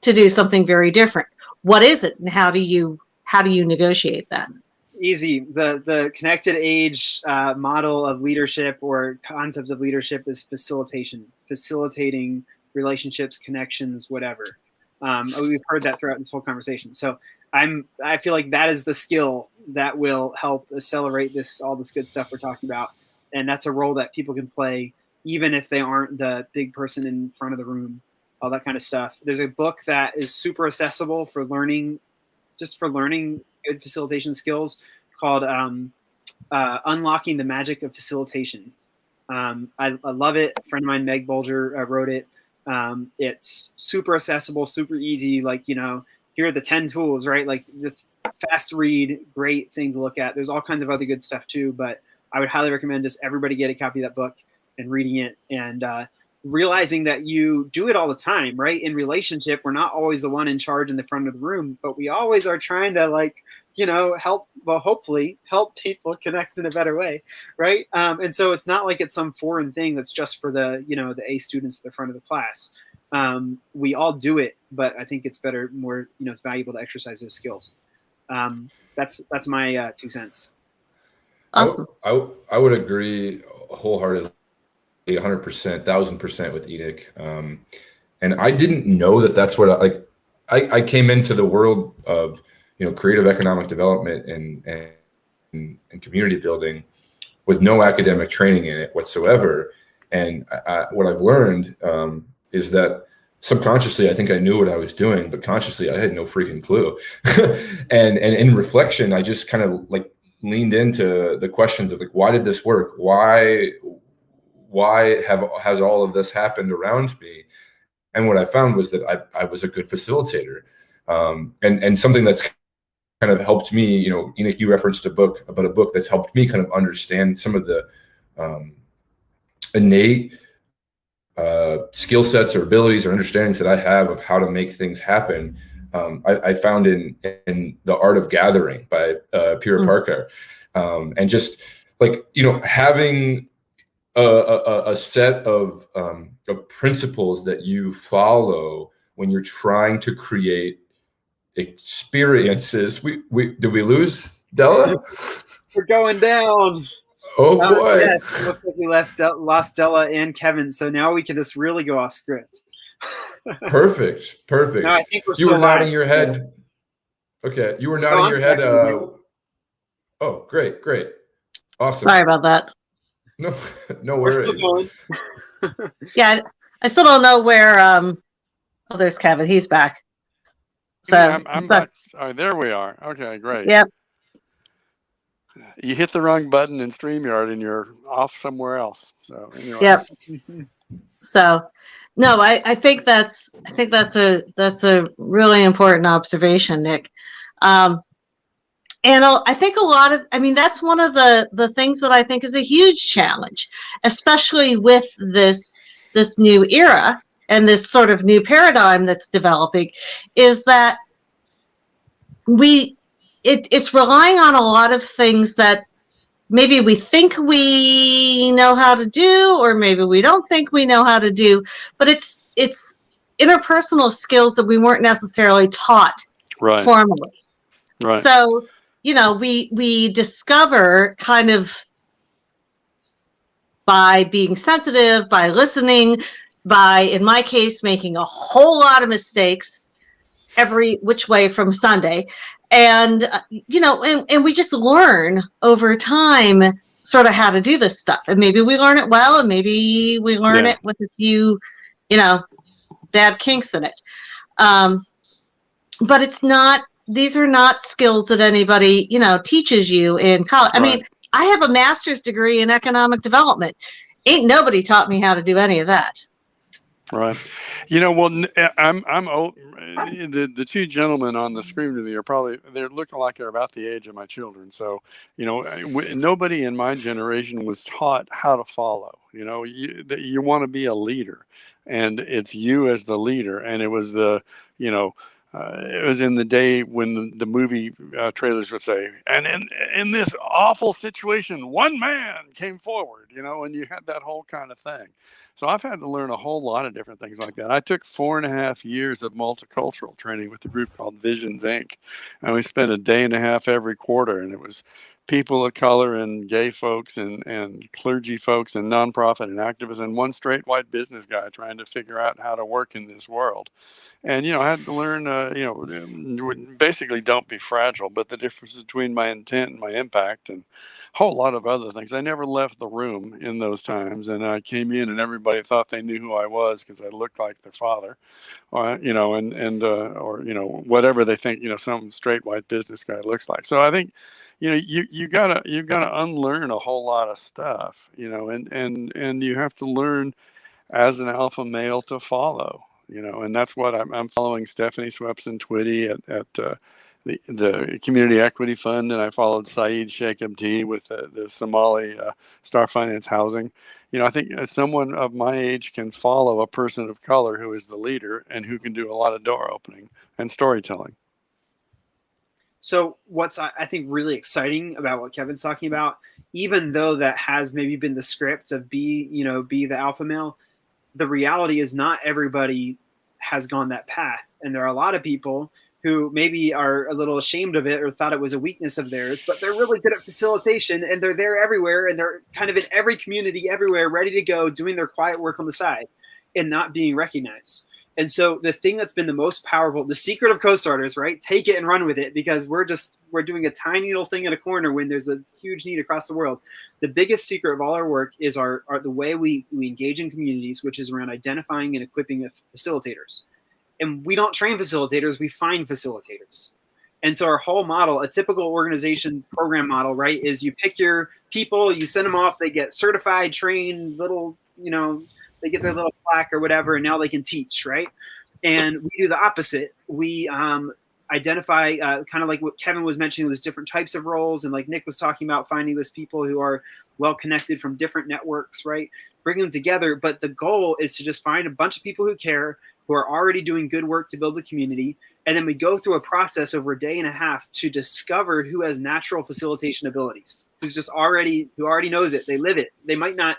to do something very different. What is it, and how do you negotiate that? Easy. The connected age model of leadership or concept of leadership is facilitating relationships, connections, whatever. We've heard that throughout this whole conversation. So I feel like that is the skill that will help accelerate all this good stuff we're talking about. And that's a role that people can play, even if they aren't the big person in front of the room, all that kind of stuff. There's a book that is super accessible for learning good facilitation skills called Unlocking the Magic of Facilitation. I love it. A friend of mine, Meg Bolger, wrote it. It's super accessible, super easy. Like, here are the 10 tools, right? Like, this fast read, great thing to look at. There's all kinds of other good stuff too, but I would highly recommend just everybody get a copy of that book and reading it, and realizing that you do it all the time, right? In relationship, we're not always the one in charge in the front of the room, but we always are trying to hopefully help people connect in a better way, right? And so it's not like it's some foreign thing that's just for the A students at the front of the class. We all do it, but I think it's more it's valuable to exercise those skills. That's my 2 cents. Awesome. I would agree wholeheartedly, 100%, 1000% with Enoch. And I didn't know that that's what I came into the world of creative economic development and community building with no academic training in it whatsoever. And what I've learned is that subconsciously, I think I knew what I was doing, but consciously, I had no freaking clue. and in reflection, I just kind of leaned into the questions of why did this work? Why has all of this happened around me? And what I found was that I was a good facilitator, and something that's kind of helped me. Enoch, you referenced a book that's helped me kind of understand some of the innate skill sets or abilities or understandings that I have of how to make things happen. I found in The Art of Gathering by Peter Parker, and just having a set of principles that you follow when you're trying to create experiences. Did we lose Della? We're going down. Oh boy! Yes, it looks like we lost Della and Kevin, so now we can just really go off script. Perfect. No, I think You were nodding your head. Okay, you were nodding your head. Oh, great, awesome. Sorry about that. No worries. We're still going. Yeah, I still don't know where. Oh, there's Kevin. He's back. So yeah, I'm back. Oh, there we are. Okay, great. Yep. You hit the wrong button in StreamYard and you're off somewhere else. So anyway. Yep. So, no, I think that's a really important observation, Nick. And I think that's one of the things that I think is a huge challenge, especially with this new era and this sort of new paradigm that's developing, is that it's relying on a lot of things that maybe we think we know how to do, or maybe we don't think we know how to do, but it's interpersonal skills that we weren't necessarily taught formally. Right. So, we discover kind of by being sensitive, by listening, by, in my case, making a whole lot of mistakes every which way from Sunday. And, and we just learn over time sort of how to do this stuff. And maybe we learn it well, and maybe we learn it with a few, bad kinks in it. But these are not skills that anybody, teaches you in college. I mean, I have a master's degree in economic development. Ain't nobody taught me how to do any of that. Right. Well, I'm old. The two gentlemen on the screen with me they're looking like they're about the age of my children. So, nobody in my generation was taught how to follow. You want to be a leader, and it's you as the leader. And it was it was in the day when the movie trailers would say, and in this awful situation, one man came forward, and you had that whole kind of thing. So I've had to learn a whole lot of different things like that. I took 4.5 years of multicultural training with a group called Visions Inc. And we spent a day and a half every quarter, and it was people of color and gay folks and clergy folks and nonprofit and activists and one straight white business guy trying to figure out how to work in this world. And, I had to learn, basically don't be fragile, but the difference between my intent and my impact and a whole lot of other things. I never left the room in those times. And I came in and everybody thought they knew who I was because I looked like their father, or whatever they think, some straight white business guy looks like. So I think, you gotta unlearn a whole lot of stuff, and you have to learn as an alpha male to follow, and that's what I'm following Stephanie Swepson Twitty at the Community Equity Fund, and I followed Saeed Sheikh Abdi with the Somali Star Finance Housing. I think someone of my age can follow a person of color who is the leader and who can do a lot of door opening and storytelling. So what's I think really exciting about what Kevin's talking about, even though that has maybe been the script of be the alpha male, the reality is not everybody has gone that path. And there are a lot of people who maybe are a little ashamed of it or thought it was a weakness of theirs, but they're really good at facilitation and they're there everywhere and they're kind of in every community everywhere, ready to go, doing their quiet work on the side and not being recognized. And so the thing that's been the most powerful, the secret of co-starters, right? Take it and run with it, because we're doing a tiny little thing in a corner when there's a huge need across the world. The biggest secret of all our work is the way we engage in communities, which is around identifying and equipping facilitators. And we don't train facilitators, we find facilitators. And so our whole model, a typical organization program model, right, is you pick your people, you send them off, they get certified, trained, they get their little plaque or whatever, and now they can teach, right? And we do the opposite. We identify kind of like what Kevin was mentioning, those different types of roles, and like Nick was talking about, finding those people who are well connected from different networks, right? Bring them together. But the goal is to just find a bunch of people who care, who are already doing good work to build the community. And then we go through a process over a day and a half to discover who has natural facilitation abilities, who already knows it. They live it. They might not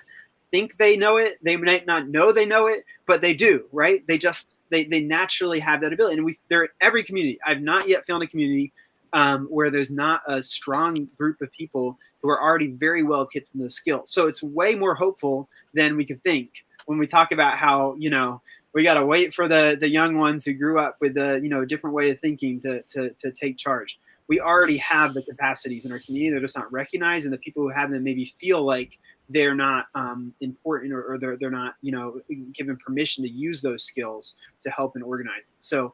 think they know it, they might not know they know it, but they do, right? They naturally have that ability. And they're in every community. I've not yet found a community where there's not a strong group of people who are already very well equipped in those skills. So it's way more hopeful than we could think when we talk about how we got to wait for the young ones who grew up with a different way of thinking to take charge. We already have the capacities in our community. They're just not recognized, and the people who have them maybe feel like they're not important, or they're not given permission to use those skills to help and organize. So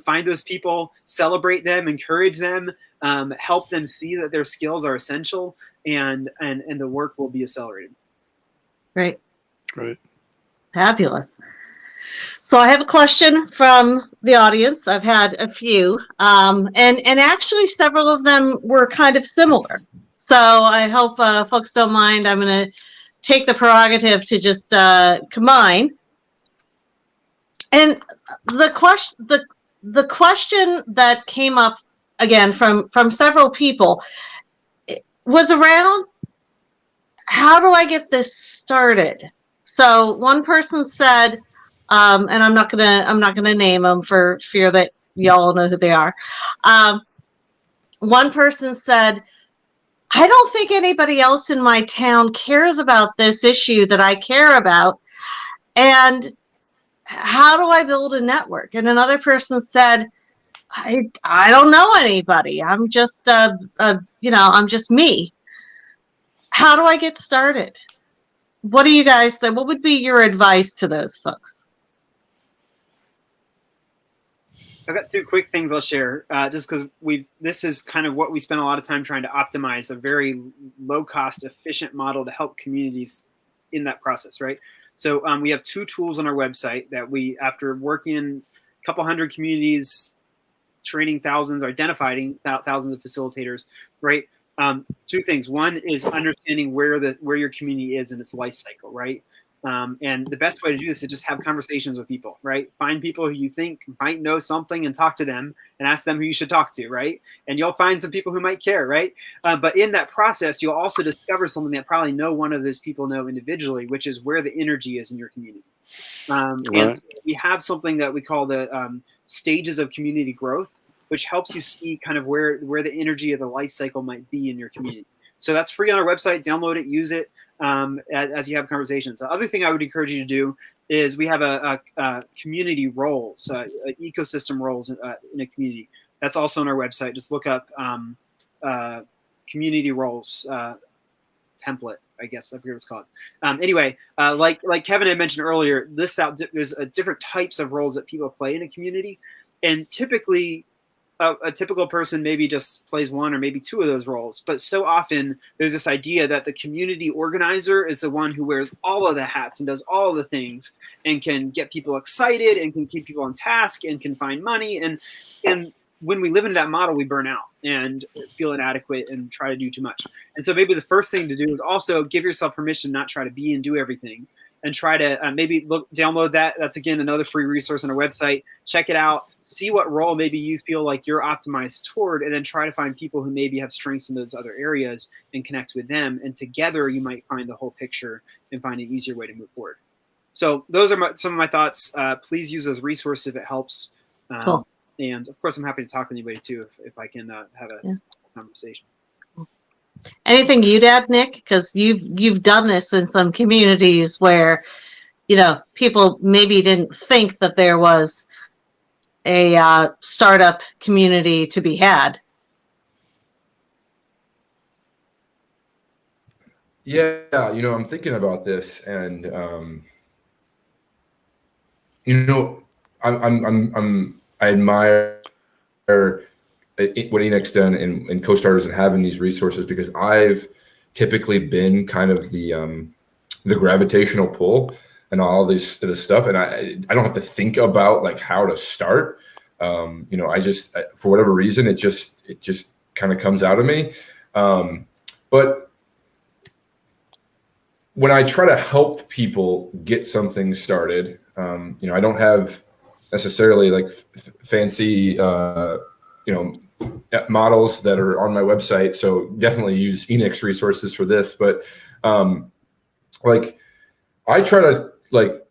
find those people, celebrate them, encourage them, help them see that their skills are essential, and the work will be accelerated. Great. Fabulous. So I have a question from the audience. I've had a few, and actually several of them were kind of similar. So I hope folks don't mind. I'm going to take the prerogative to just combine. And the question that came up again from several people was around, how do I get this started? So one person said, and I'm not gonna name them for fear that y'all know who they are. One person said, I don't think anybody else in my town cares about this issue that I care about. And how do I build a network? And another person said, I don't know anybody. I'm just, I'm just me. How do I get started? What do you guys think? What would be your advice to those folks? I've got two quick things I'll share, just because this is kind of what we spend a lot of time trying to optimize, a very low-cost, efficient model to help communities in that process, right? So we have two tools on our website that we, after working a couple hundred communities, training thousands, identifying thousands of facilitators, right? Two things. One is understanding where your community is in its life cycle, right? And the best way to do this is just have conversations with people, right? Find people who you think might know something and talk to them and ask them who you should talk to, right? And you'll find some people who might care, right? But in that process, you'll also discover something that probably no one of those people know individually, which is where the energy is in your community. And we have something that we call the stages of community growth, which helps you see kind of where the energy of the life cycle might be in your community. So that's free on our website. Download it, use it as you have conversations. The other thing I would encourage you to do is we have a community roles, ecosystem roles in a community. That's also on our website. Just look up community roles template, I guess. I forget what it's called. Anyway, like Kevin had mentioned earlier, there's different types of roles that people play in a community. And typically, a typical person maybe just plays one or maybe two of those roles. But so often there's this idea that the community organizer is the one who wears all of the hats and does all of the things and can get people excited and can keep people on task and can find money. And when we live in that model, we burn out and feel inadequate and try to do too much. And so maybe the first thing to do is also give yourself permission not try to be and do everything, and try to maybe download that. That's, again, another free resource on our website. Check it out. See what role maybe you feel like you're optimized toward, and then try to find people who maybe have strengths in those other areas and connect with them. And together you might find the whole picture and find an easier way to move forward. So those are some of my thoughts. Please use those resources if it helps. Cool. And of course, I'm happy to talk with anybody too, if I can have a conversation. Anything you'd add, Nick? Because you've done this in some communities where, people maybe didn't think that there was a startup community to be had. Yeah, I'm thinking about this, and I admire what Enac's done in co-starters and having these resources, because I've typically been kind of the gravitational pull and all this stuff, and I don't have to think about like how to start. I just, for whatever reason, it just kind of comes out of me. But when I try to help people get something started, I don't have necessarily like fancy, models that are on my website. So definitely use Enac's resources for this. But I try to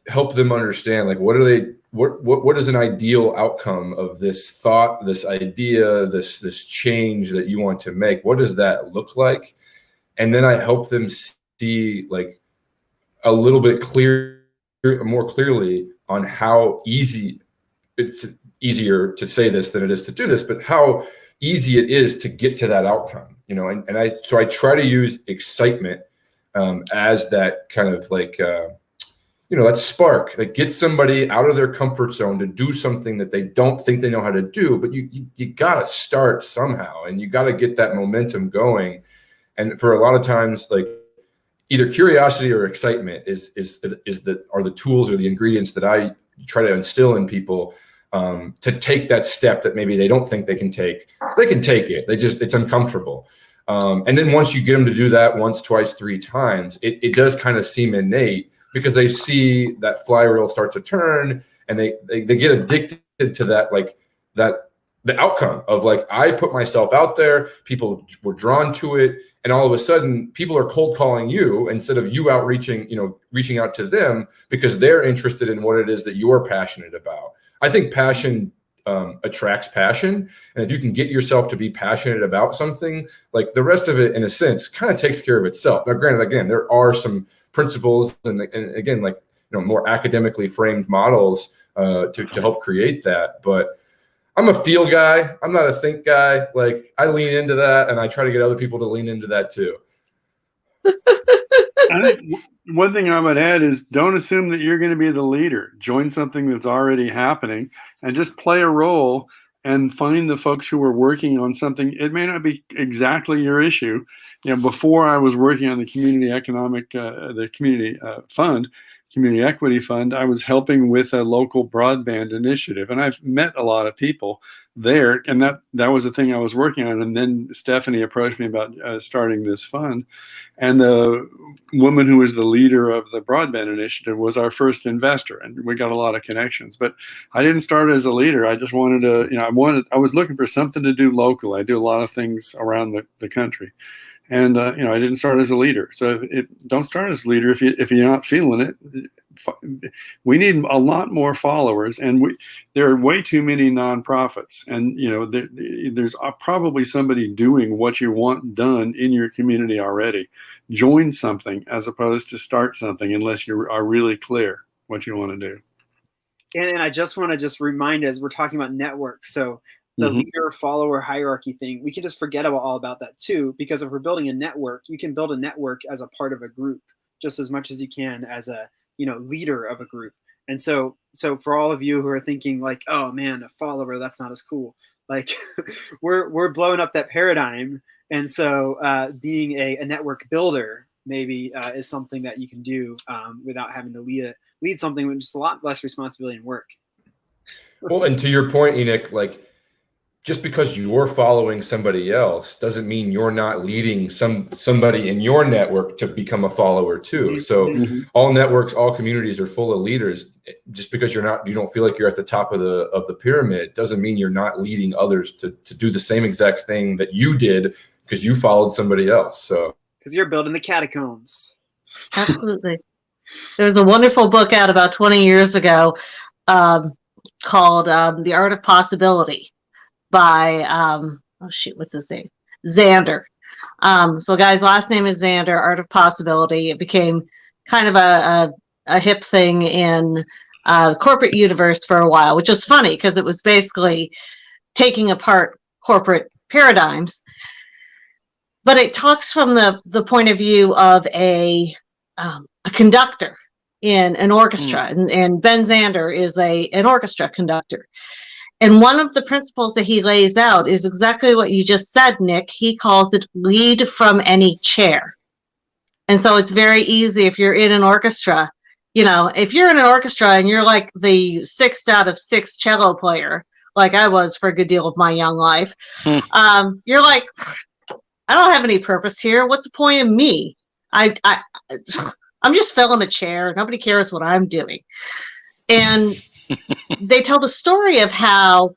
help them understand what is an ideal outcome of this thought, this idea, this change that you want to make. What does that look like? And then I help them see a little bit more clearly on how easy it's easier to say this than it is to do this, but how easy it is to get to that outcome, and I try to use excitement as that kind of that spark that gets somebody out of their comfort zone to do something that they don't think they know how to do, but you got to start somehow, and you got to get that momentum going. And for a lot of times, either curiosity or excitement are the tools or the ingredients that I try to instill in people to take that step that maybe they don't think they can take. They can take it. It's uncomfortable. And then once you get them to do that once, twice, three times, it does kind of seem innate, because they see that flywheel start to turn, and they get addicted to that, the outcome of I put myself out there, people were drawn to it, and all of a sudden people are cold calling you instead of you reaching out to them because they're interested in what it is that you're passionate about. I think passion attracts passion. And if you can get yourself to be passionate about something, the rest of it, in a sense, kind of takes care of itself. Now, granted, again, there are some principles and again, more academically framed models to help create that. But I'm a feel guy. I'm not a think guy. I lean into that, and I try to get other people to lean into that too. I think one thing I would add is, don't assume that you're going to be the leader. Join something that's already happening and just play a role, and find the folks who are working on something. It may not be exactly your issue. Before I was working on the community community equity fund, I was helping with a local broadband initiative, and I've met a lot of people there, and that was the thing I was working on. And then Stephanie approached me about starting this fund, and the woman who was the leader of the broadband initiative was our first investor, and we got a lot of connections. But I didn't start as a leader. I just wanted to, I was looking for something to do local. I do a lot of things around the country. And I didn't start as a leader. So don't start as a leader if you're not feeling it. We need a lot more followers, and there are way too many nonprofits. And there's probably somebody doing what you want done in your community already. Join something as opposed to start something, unless you are really clear what you want to do. And I just want to remind us, we're talking about networks. So the leader follower hierarchy thing, we can just forget all about that too, because if we're building a network, you can build a network as a part of a group just as much as you can as a leader of a group. And so for all of you who are thinking oh man, a follower, that's not as cool, Like we're blowing up that paradigm. And so being a network builder maybe is something that you can do without having to lead something with just a lot less responsibility and work. Well, and to your point, Enoch, like just because you're following somebody else doesn't mean you're not leading somebody in your network to become a follower too. So all networks, all communities are full of leaders. Just because you don't feel like you're at the top of the pyramid doesn't mean you're not leading others to do the same exact thing that you did because you followed somebody else. So because you're building the catacombs. Absolutely. There was a wonderful book out about 20 years ago called The Art of Possibility by, what's his name? Xander. So the guy's last name is Xander, Art of Possibility. It became kind of a hip thing in the corporate universe for a while, which is funny because it was basically taking apart corporate paradigms. But it talks from the point of view of a conductor in an orchestra, and Ben Xander is an orchestra conductor. And one of the principles that he lays out is exactly what you just said, Nick. He calls it lead from any chair. And so it's very easy if you're in an orchestra. You know, if you're in an orchestra and you're like the 6th out of 6 cello player, like I was for a good deal of my young life, you're like, I don't have any purpose here. What's the point of me? I'm just filling a chair. Nobody cares what I'm doing. And they tell the story of how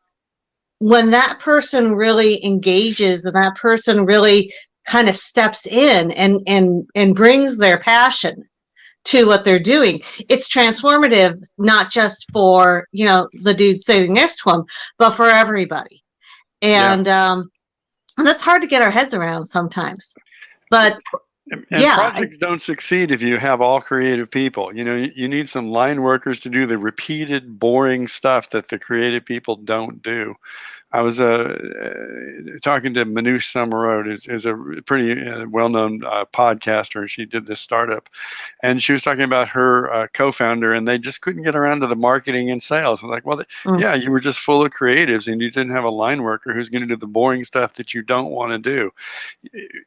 when that person really engages and that person really kind of steps in and brings their passion to what they're doing, it's transformative, not just for, the dude sitting next to him, but for everybody. And that's hard to get our heads around sometimes. But projects don't succeed if you have all creative people. You need some line workers to do the repeated, boring stuff that the creative people don't do. I was talking to Manoush Samarot, who's a pretty well-known podcaster, and she did this startup. And she was talking about her co-founder, and they just couldn't get around to the marketing and sales. I'm like, well, you were just full of creatives, and you didn't have a line worker who's going to do the boring stuff that you don't want to do.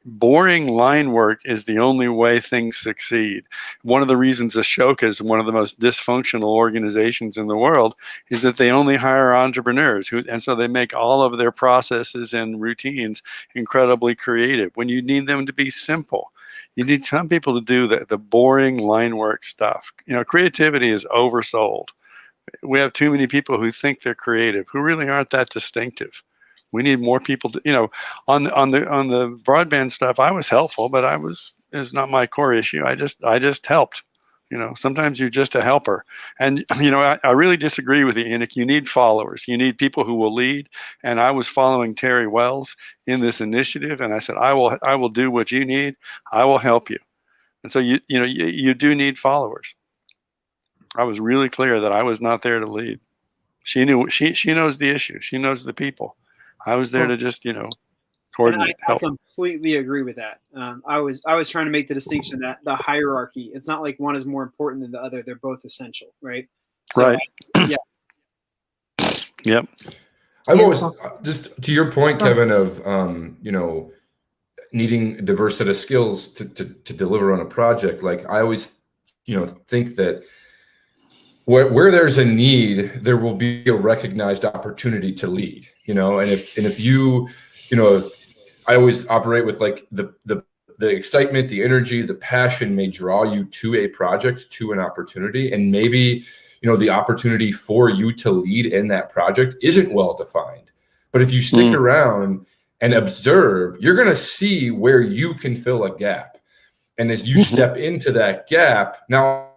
Boring line work is the only way things succeed. One of the reasons Ashoka is one of the most dysfunctional organizations in the world is that they only hire entrepreneurs, and so they make all of their processes and routines incredibly creative when you need them to be simple. You need some people to do the boring line work stuff. Creativity is oversold. We have too many people who think they're creative, who really aren't that distinctive. We need more people to, on the broadband stuff, I was helpful, but it's not my core issue. I just helped. Sometimes you're just a helper. And, I really disagree with you, Enoch. You need followers. You need people who will lead. And I was following Terry Wells in this initiative. And I said, I will do what you need. I will help you. And so, you do need followers. I was really clear that I was not there to lead. She knows the issue. She knows the people. I was there to just, coordinate, help. I completely agree with that. I was trying to make the distinction that the hierarchy, it's not like one is more important than the other. They're both essential, right? So, right. Yep. I've always, just to your point, Kevin, of needing a diverse set of skills to deliver on a project. Like I always, think that where there's a need, there will be a recognized opportunity to lead. And if you, I always operate with like the excitement, the energy, the passion may draw you to a project, to an opportunity, and maybe the opportunity for you to lead in that project isn't well defined. But if you stick around and observe, you're going to see where you can fill a gap. And as you step into that gap, now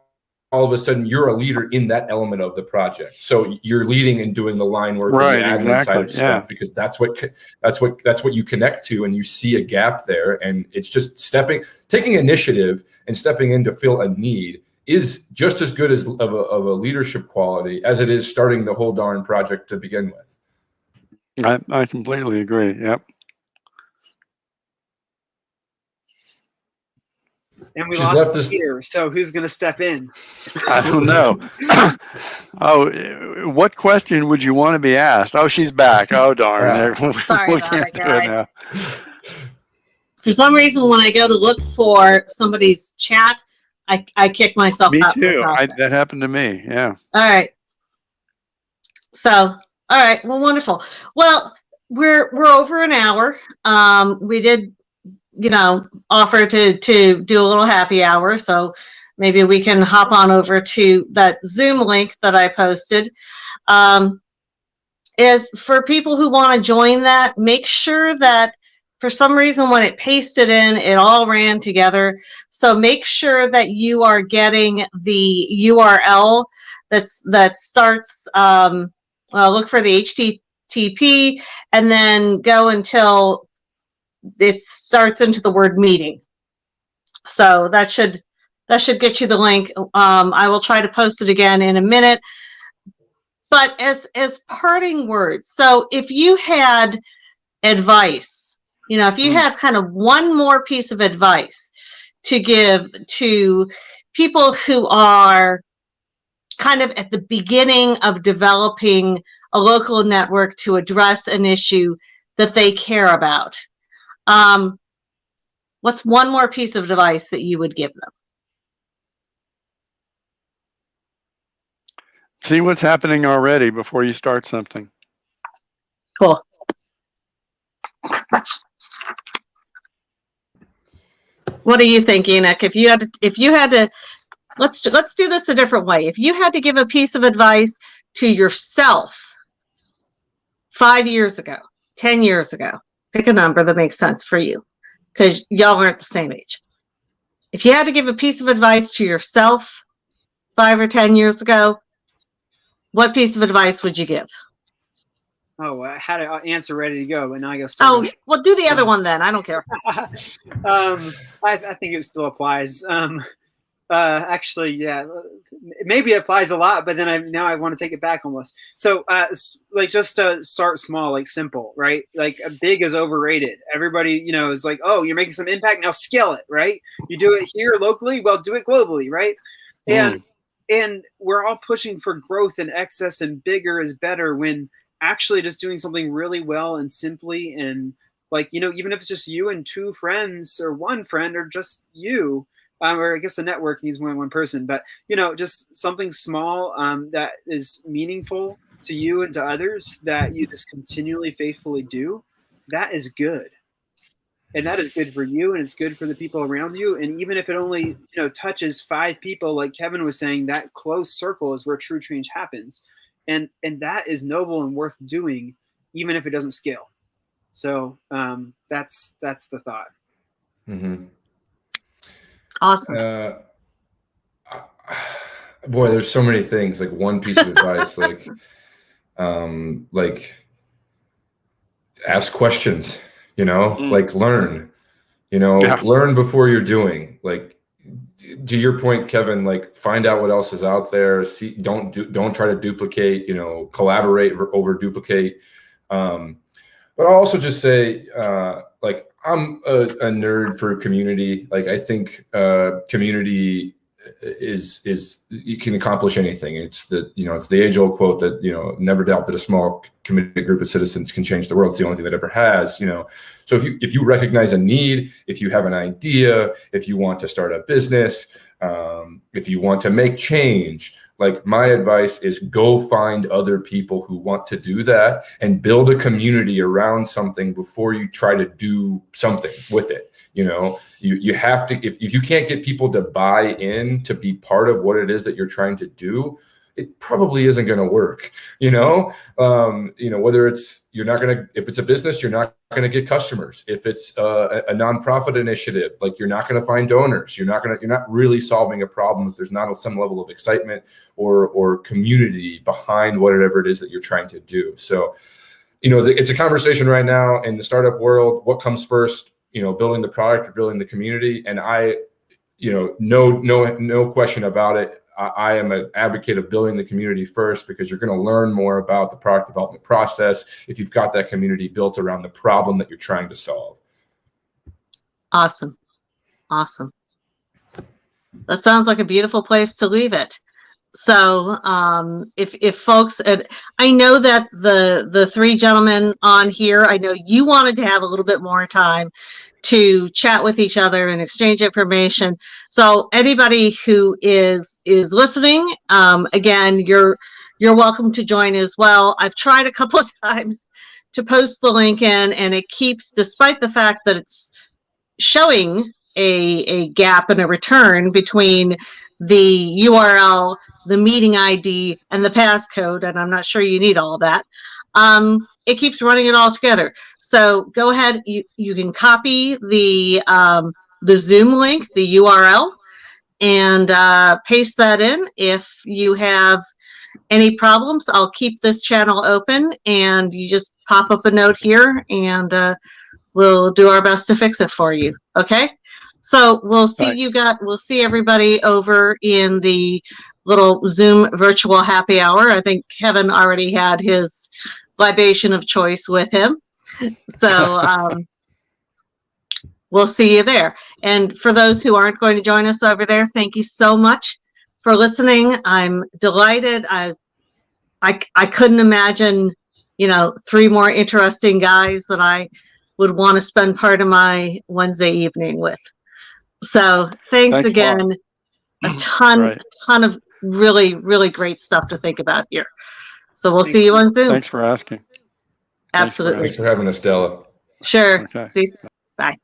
all of a sudden you're a leader in that element of the project. So you're leading and doing the line work, right, and the admin side of stuff, because that's what you connect to, and you see a gap there. And it's just taking initiative and stepping in to fill a need is just as good as of a leadership quality as it is starting the whole darn project to begin with. I completely agree. Yep. And we She's lost left us. Peter, so who's going to step in? I don't know. Oh, what question would you want to be asked? Oh, she's back. Oh, darn. Sorry We about can't it, do it guys. now. For some reason, when I go to look for somebody's chat, I kick myself Me out. of the too. process. That happened to me. Yeah. All right. So, all right. Well, wonderful. Well, we're over an hour. We did, offer to do a little happy hour. So maybe we can hop on over to that Zoom link that I posted. If for people who want to join that, make sure that for some reason when it pasted in, it all ran together. So make sure that you are getting the URL that starts. Look for the HTTP and then go until it starts into the word meeting. So that should get you the link. I will try to post it again in a minute. But as parting words, so if you had advice, if you have kind of one more piece of advice to give to people who are kind of at the beginning of developing a local network to address an issue that they care about, what's one more piece of advice that you would give them? See what's happening already before you start something. Cool. What do you think, Enoch? If you had to, let's do this a different way. If you had to give a piece of advice to yourself 5 years ago, 10 years ago, pick a number that makes sense for you, because y'all aren't the same age. If you had to give a piece of advice to yourself 5 or 10 years ago, what piece of advice would you give? Oh, I had an answer ready to go, but now I got to start. Oh, well, do the other one then. I don't care. I think it still applies. Actually, yeah, maybe it applies a lot, but then I want to take it back almost. So, just to start small, like simple, right? Like big is overrated. Everybody, is like, oh, you're making some impact, now scale it, right? You do it here locally, well, do it globally, right? And we're all pushing for growth and excess, and bigger is better, when actually just doing something really well and simply, and even if it's just you and 2 friends or 1 friend or just you, or I guess the network needs more than 1 person, but just something small that is meaningful to you and to others that you just continually faithfully do, that is good. And that is good for you, and it's good for the people around you. And even if it only touches 5 people, like Kevin was saying, that close circle is where true change happens. And that is noble and worth doing, even if it doesn't scale. So that's the thought. Mm-hmm. Awesome. Boy, there's so many things. Like one piece of advice, like ask questions. Like learn. Learn before you're doing. Like, to your point, Kevin, like find out what else is out there. See, don't try to duplicate. Collaborate over duplicate. But I'll also just say, like I'm a nerd for community. Like I think community is you can accomplish anything. It's it's the age old quote that never doubt that a small committed group of citizens can change the world. It's the only thing that ever has. So if you recognize a need, if you have an idea, if you want to start a business, if you want to make change, like my advice is go find other people who want to do that and build a community around something before you try to do something with it. You have to, if you can't get people to buy in to be part of what it is that you're trying to do, it probably isn't going to work. Whether it's, if it's a business, you're not going to get customers. If it's a nonprofit initiative, like you're not going to find donors. You're not really solving a problem if there's not some level of excitement or community behind whatever it is that you're trying to do. So, it's a conversation right now in the startup world. What comes first? Building the product or building the community? And no question about it. I am an advocate of building the community first, because you're going to learn more about the product development process if you've got that community built around the problem that you're trying to solve. Awesome. That sounds like a beautiful place to leave it. So if folks, I know that the three gentlemen on here, I know you wanted to have a little bit more time to chat with each other and exchange information. So anybody who is listening, again, you're welcome to join as well. I've tried a couple of times to post the link in, and it keeps, despite the fact that it's showing a gap and a return between the URL, the meeting ID, and the passcode, and I'm not sure you need all that. It keeps running it all together. So go ahead, you can copy the Zoom link, the URL, and paste that in. If you have any problems, I'll keep this channel open, and you just pop up a note here, and we'll do our best to fix it for you. Okay? So we'll see Thanks. we'll see everybody over in the little Zoom virtual happy hour. I think Kevin already had his libation of choice with him. So we'll see you there. And for those who aren't going to join us over there, thank you so much for listening. I'm delighted. I couldn't imagine, three more interesting guys that I would want to spend part of my Wednesday evening with. So thanks Thanks a lot. again. A ton Right. of really, really great stuff to think about here. So we'll Thanks. see you on Zoom. Thanks for asking. Absolutely. Thanks for having us, Stella. Sure. Okay. See you. Bye.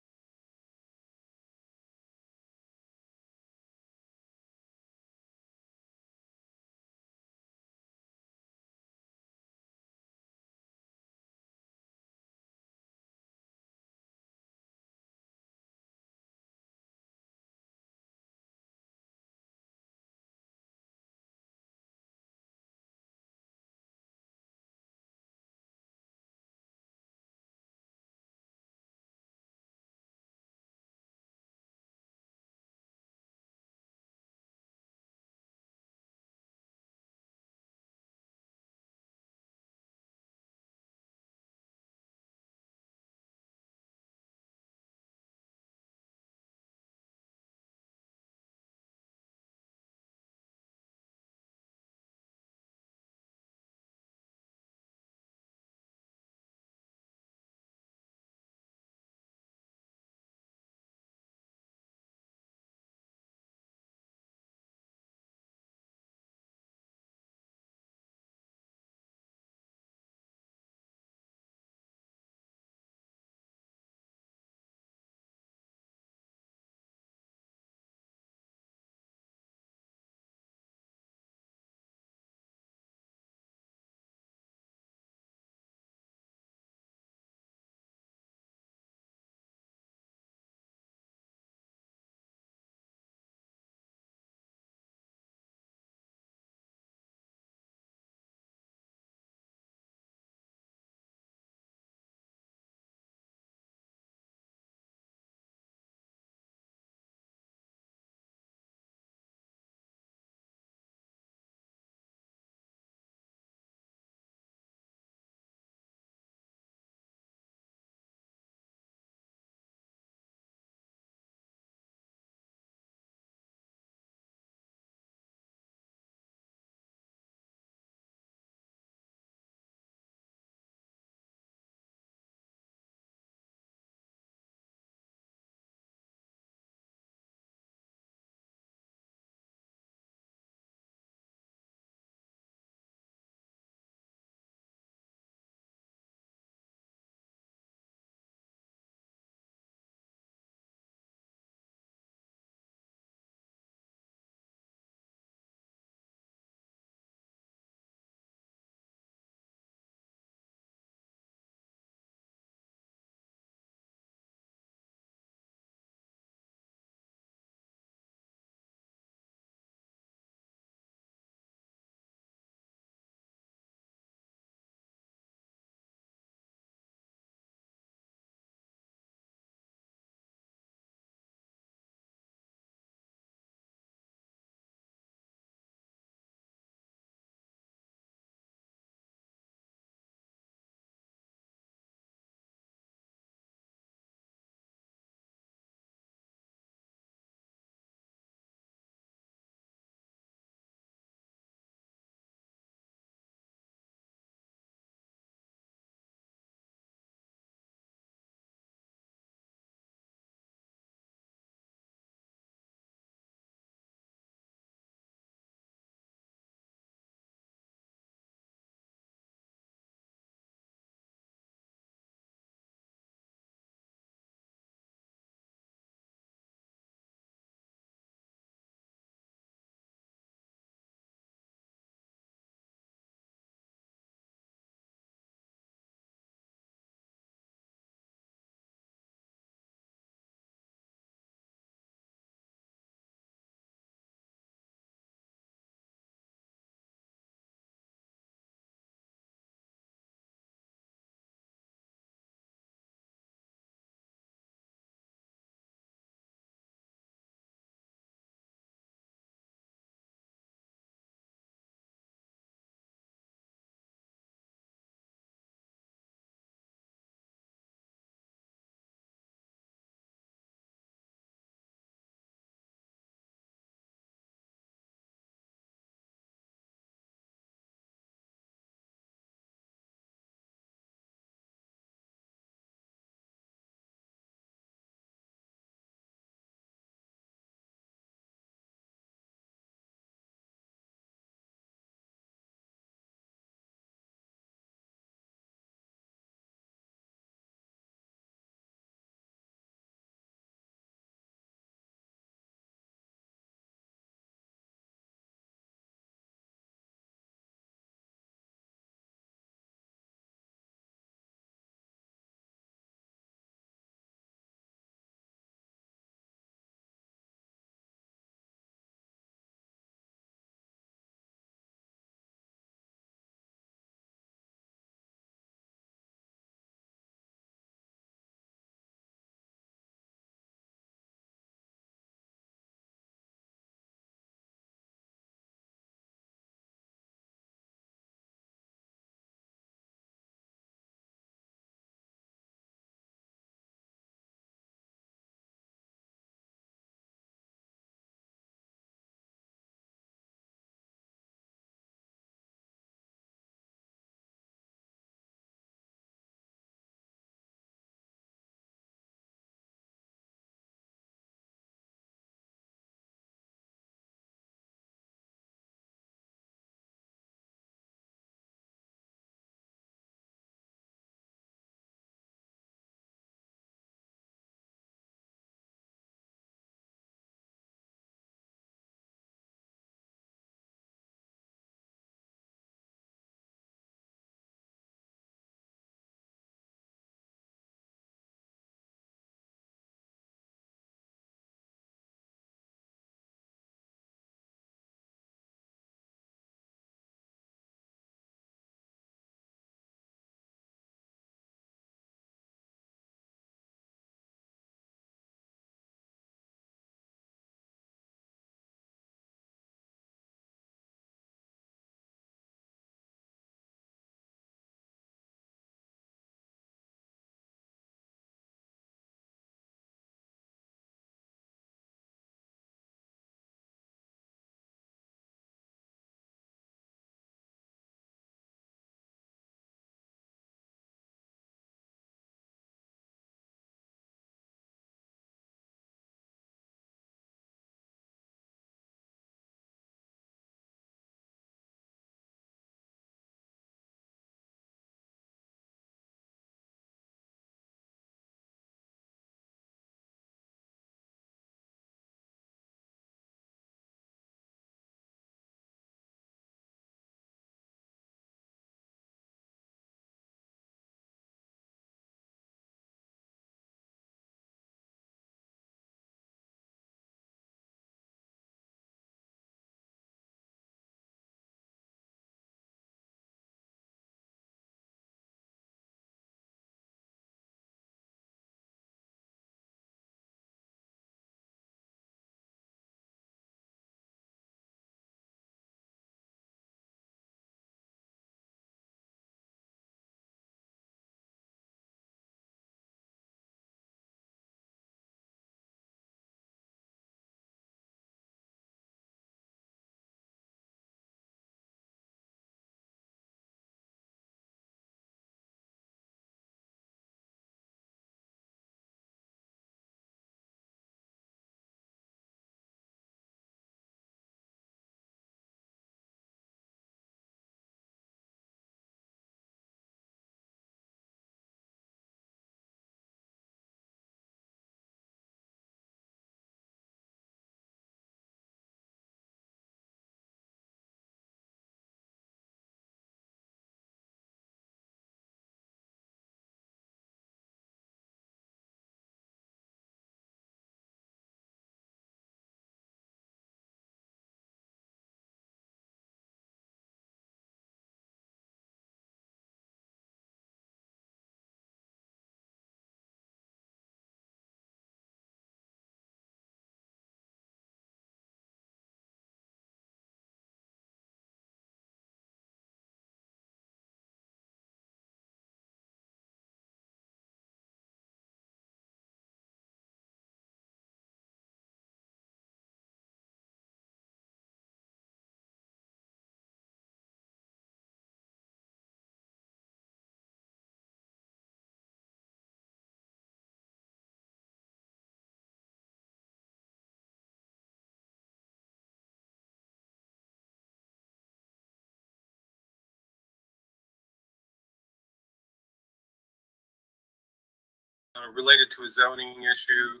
related to a zoning issue